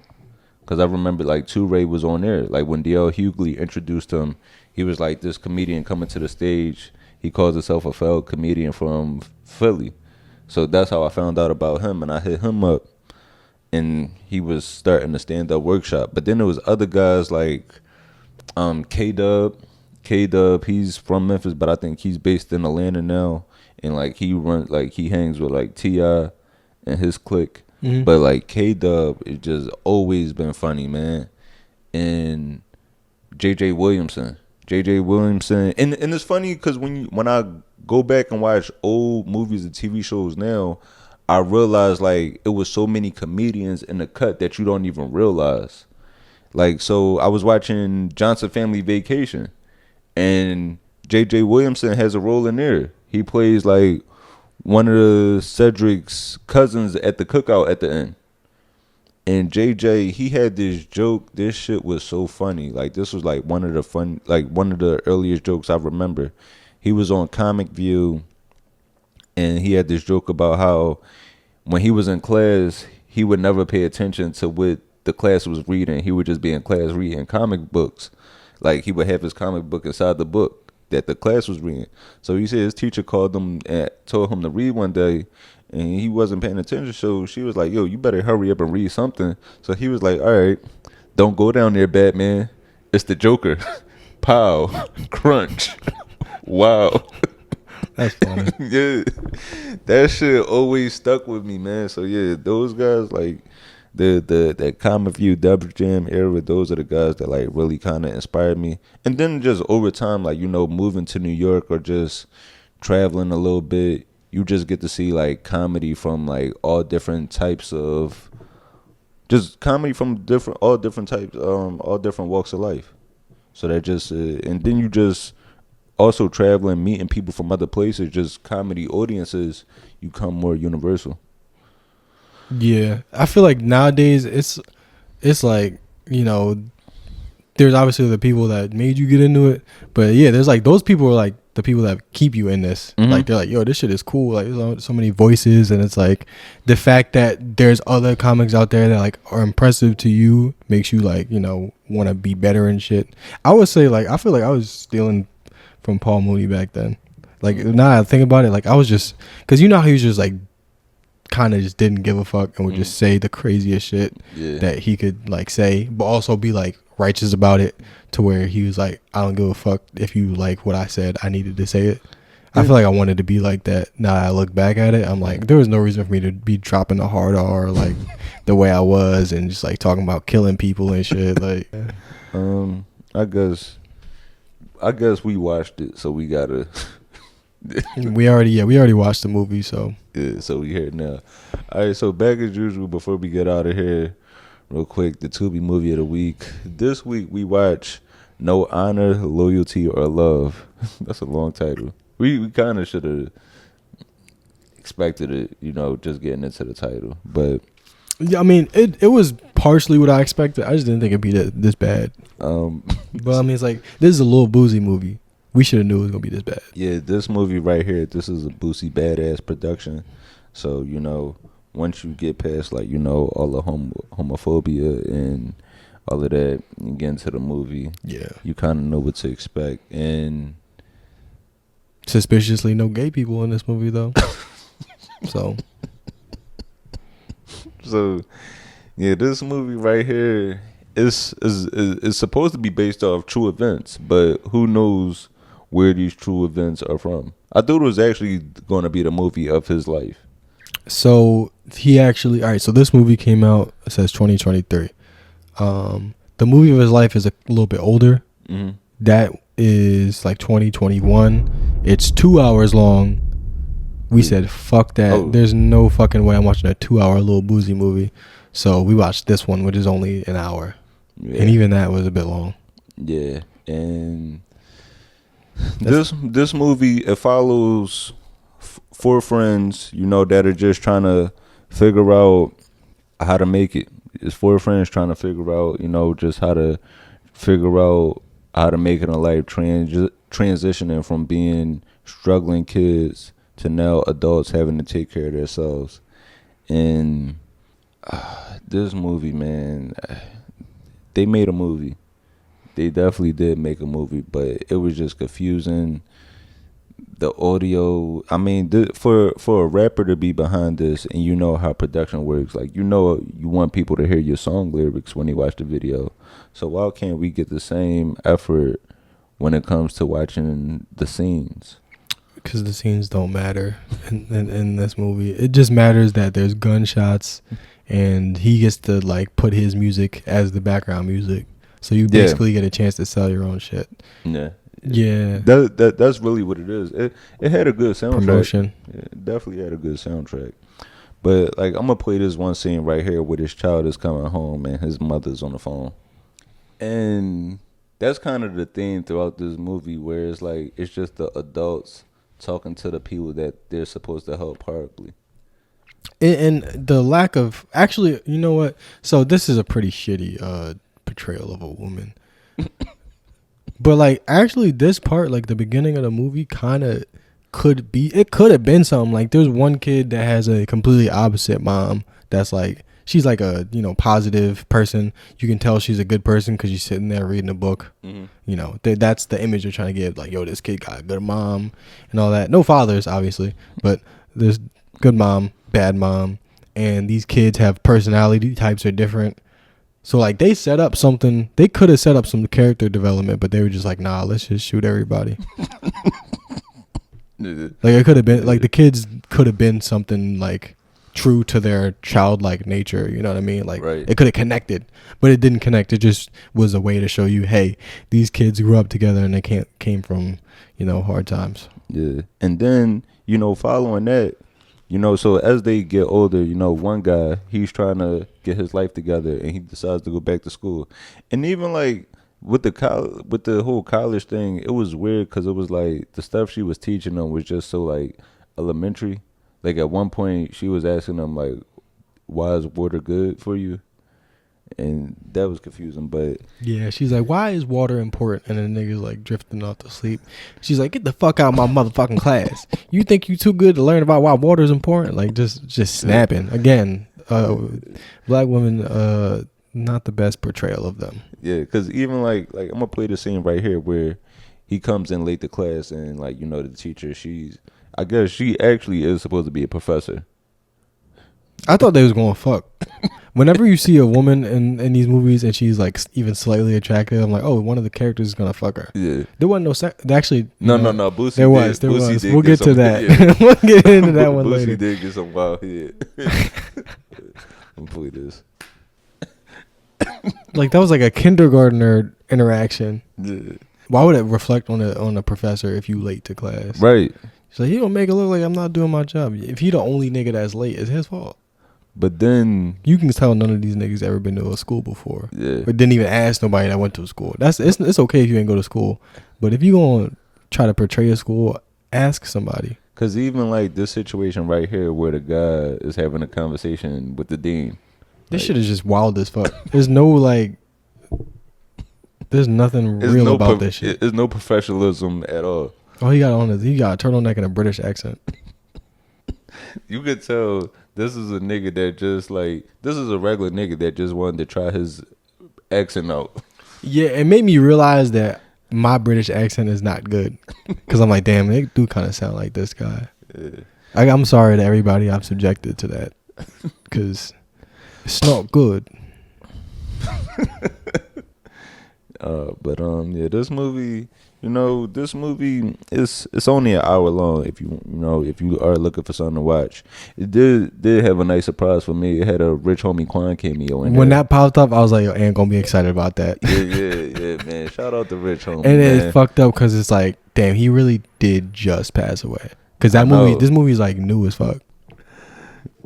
Cause I remember like Toure was on there. Like when D.L. Hughley introduced him, he was like this comedian coming to the stage. He calls himself a fellow comedian from Philly. So that's how I found out about him, and I hit him up, and he was starting a stand-up workshop. But then there was other guys like K-Dub. K-Dub, he's from Memphis, but I think he's based in Atlanta now. And like he hangs with like T.I. and his clique. Mm-hmm. But like K-Dub, it just always been funny, man. And J.J. Williamson. And it's funny because when I go back and watch old movies and TV shows now, I realize like it was so many comedians in the cut that you don't even realize. Like, so I was watching Johnson Family Vacation, and J.J. Williamson has a role in there. He plays like one of the Cedric's cousins at the cookout at the end. And JJ, he had this joke. This shit was so funny. Like this was like one of the earliest jokes I remember. He was on Comic View, and he had this joke about how when he was in class, he would never pay attention to what the class was reading. He would just be in class reading comic books. Like he would have his comic book inside the book that the class was reading. So he said his teacher called him and told him to read one day, and he wasn't paying attention. So she was like, yo, you better hurry up and read something. So he was like, all right, don't go down there, Batman. It's the Joker. Pow. Crunch. Wow.
That's funny.
Yeah. That shit always stuck with me, man. So yeah, those guys like that Comic View Dub Jam era, those are the guys that like really kind of inspired me. And then just over time, like, you know, moving to New York or just traveling a little bit, you just get to see like comedy from like all different types of, just comedy from all different types, all different walks of life. So that just, and then you just also traveling, meeting people from other places, just comedy audiences, you come more universal.
Yeah, I feel like nowadays it's like, you know, there's obviously the people that made you get into it, but yeah, there's like those people are like the people that keep you in this. Mm-hmm. Like they're like, yo, this shit is cool. Like there's so many voices, and it's like the fact that there's other comics out there that like are impressive to you makes you like, you know, want to be better and shit. I would say like I feel like I was stealing from Paul Mooney back then. Like now I think about it, like I was just, because you know how he was just like kind of just didn't give a fuck and would just say the craziest shit that he could like say, but also be like righteous about it, to where he was like, I don't give a fuck if you like what I said, I needed to say it. I feel like I wanted to be like that. Now that I look back at it, I'm like, there was no reason for me to be dropping the hard R like the way I was and just like talking about killing people and shit. Like,
I guess we watched it, so we gotta.
we already watched the movie, so
Yeah, so we here now. All right, so back as usual. Before we get out of here, real quick, the Tubi movie of the week. This week we watch No Honor, Loyalty, or Love. That's a long title. We kind of should have expected it, just getting into the title. But
yeah, I mean, it was partially what I expected. I just didn't think it'd be this bad. But I mean, it's like, this is a little boozy movie. We should have knew it was gonna be this bad.
Yeah, this movie right here, this is a boozy badass production. So once you get past all the homophobia and all of that, and get into the movie,
Yeah,
you kind of know what to expect. And
suspiciously no gay people in this movie though.
So yeah, this movie right here is supposed to be based off true events, but who knows where these true events are from. I thought it was actually going to be the movie of his life.
So so this movie came out, it says 2023. The movie of his life is a little bit older.
Mm-hmm.
That is like 2021. It's 2 hours long. We said fuck that.
Oh.
There's no fucking way I'm watching a 2 hour little boozy movie. So we watched this one, which is only an hour. Yeah. And even that was a bit long.
Yeah. And this movie, it follows four friends, that are just trying to figure out how to make it. It's four friends trying to figure out, just how to figure out how to make it in life, transitioning from being struggling kids to now adults having to take care of themselves. And this movie, man, they made a movie. They definitely did make a movie, but it was just confusing. The audio, I mean, for a rapper to be behind this, and you know how production works, like you want people to hear your song lyrics when they watch the video. So why can't we get the same effort when it comes to watching the scenes?
Because the scenes don't matter in this movie. It just matters that there's gunshots, and he gets to like put his music as the background music. So you basically get a chance to sell your own shit.
Yeah.
Yeah.
That's really what it is. It had a good soundtrack.
Promotion.
Yeah, it definitely had a good soundtrack. But like, I'm gonna play this one scene right here where this child is coming home and his mother's on the phone. And that's kind of the theme throughout this movie, where it's like it's just the adults talking to the people that they're supposed to help horribly.
And the lack of, actually, you know what? So this is a pretty shitty portrayal of a woman. But like, actually, this part, like the beginning of the movie, kind of could have been something. Like, there's one kid that has a completely opposite mom. That's like, she's like a positive person. You can tell she's a good person because she's sitting there reading a book. Mm-hmm. That's the image they're trying to give. Like, yo, this kid got a good mom and all that. No fathers, obviously, but there's good mom, bad mom, and these kids have personality types are different. So like, they set up something. They could have set up some character development, but they were just like, nah, let's just shoot everybody. Like, it could have been like, the kids could have been something like true to their childlike nature. You know what I mean? Like, right. It could have connected, but it didn't connect. It just was a way to show you, hey, these kids grew up together and they came from hard times.
Yeah, and then following that. So as they get older, one guy, he's trying to get his life together, and he decides to go back to school. And even like with the whole college thing, it was weird because it was like the stuff she was teaching them was just so like elementary. Like at one point, she was asking them like, "Why is water good for you?" And that was confusing, but
yeah, she's like, "Why is water important?" And the nigga's like drifting off to sleep. She's like, "Get the fuck out of my motherfucking class! You think you too good to learn about why water is important?" Like, just snapping again. Black women, not the best portrayal of them.
Yeah, because even like I'm gonna play the scene right here where he comes in late to class, and like the teacher, I guess she actually is supposed to be a professor.
I thought they was going to fuck. Whenever you see a woman in these movies and she's like even slightly attractive, I'm like, oh, one of the characters is gonna fuck her.
Yeah.
There wasn't no sex. Actually,
No. Boosie
there was. We'll get to that. We'll get into that one
Boosie
later.
did get some wild head. Let me play this.
Like that was like a kindergartner interaction.
Yeah.
Why would it reflect on a professor if you late to class?
Right.
He's like, he don't make it look like I'm not doing my job. If he the only nigga that's late, it's his fault.
But then
You can tell none of these niggas ever been to a school before.
yeah.
But didn't even ask nobody that went to a school. It's okay if you ain't go to school. But if you gonna try to portray a school, ask somebody.
Cause even like this situation right here where the guy is having a conversation with the dean.
This
Like,
shit is just wild as fuck. There's no like there's nothing real about this shit.
There's no professionalism at all.
Oh, he got a turtleneck and a British accent.
You could tell this is a nigga that just like this is a regular nigga that just wanted to try his accent out.
Yeah, it made me realize that my British accent is not good. Cause I'm like, damn, they do kind of sound like this guy.
Yeah.
I'm sorry to everybody I've subjected to that. Cause it's not good.
But yeah, this movie it's only an hour long if you are looking for something to watch. It did have a nice surprise for me. It had a Rich Homie Quan cameo in
When
there.
that popped up, I was like, yo, I ain't gonna be excited about that.
Yeah, man. Shout out to Rich Homie.
And
man.
it's fucked up because it's like, damn, he really did just pass away. Cause this movie is like new as fuck.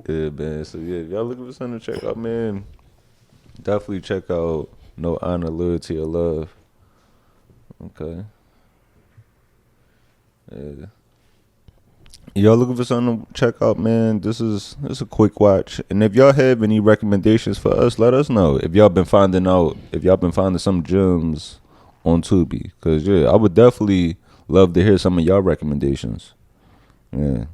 Yeah, man. So yeah, if y'all looking for something to check out, man, definitely check out No Honor, Loyalty, or Love. Okay. Yeah. Y'all looking for something to check out, man? This is a quick watch. And if y'all have any recommendations for us, let us know. If y'all been finding some gems on Tubi, cause yeah, I would definitely love to hear some of y'all recommendations. Yeah.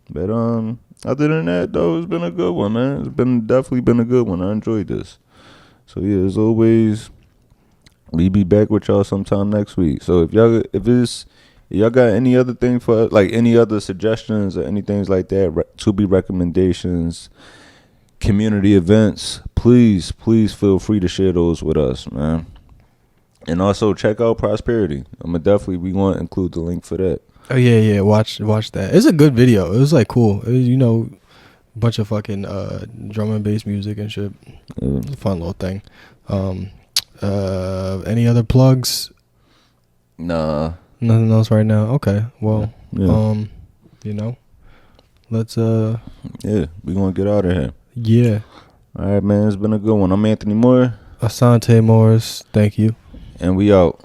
But other than that though, it's been a good one, man. It's definitely been a good one. I enjoyed this. So yeah, as always, we be back with y'all sometime next week. So if y'all got any other thing for like any other suggestions or anything like that, Tubi recommendations, community events, please feel free to share those with us, man. And also check out Prosperity. We going to include the link for that.
Oh yeah, watch that. It's a good video. It was like cool. It was, bunch of fucking drum and bass music and shit. It was a fun little thing. Any other plugs?
Nah.
Nothing else right now. Okay. Well,
yeah.
Let's
yeah, we gonna get out of here.
Yeah.
All right, man. It's been a good one. I'm Anthony Moore.
Asante Morris. Thank you.
And we out.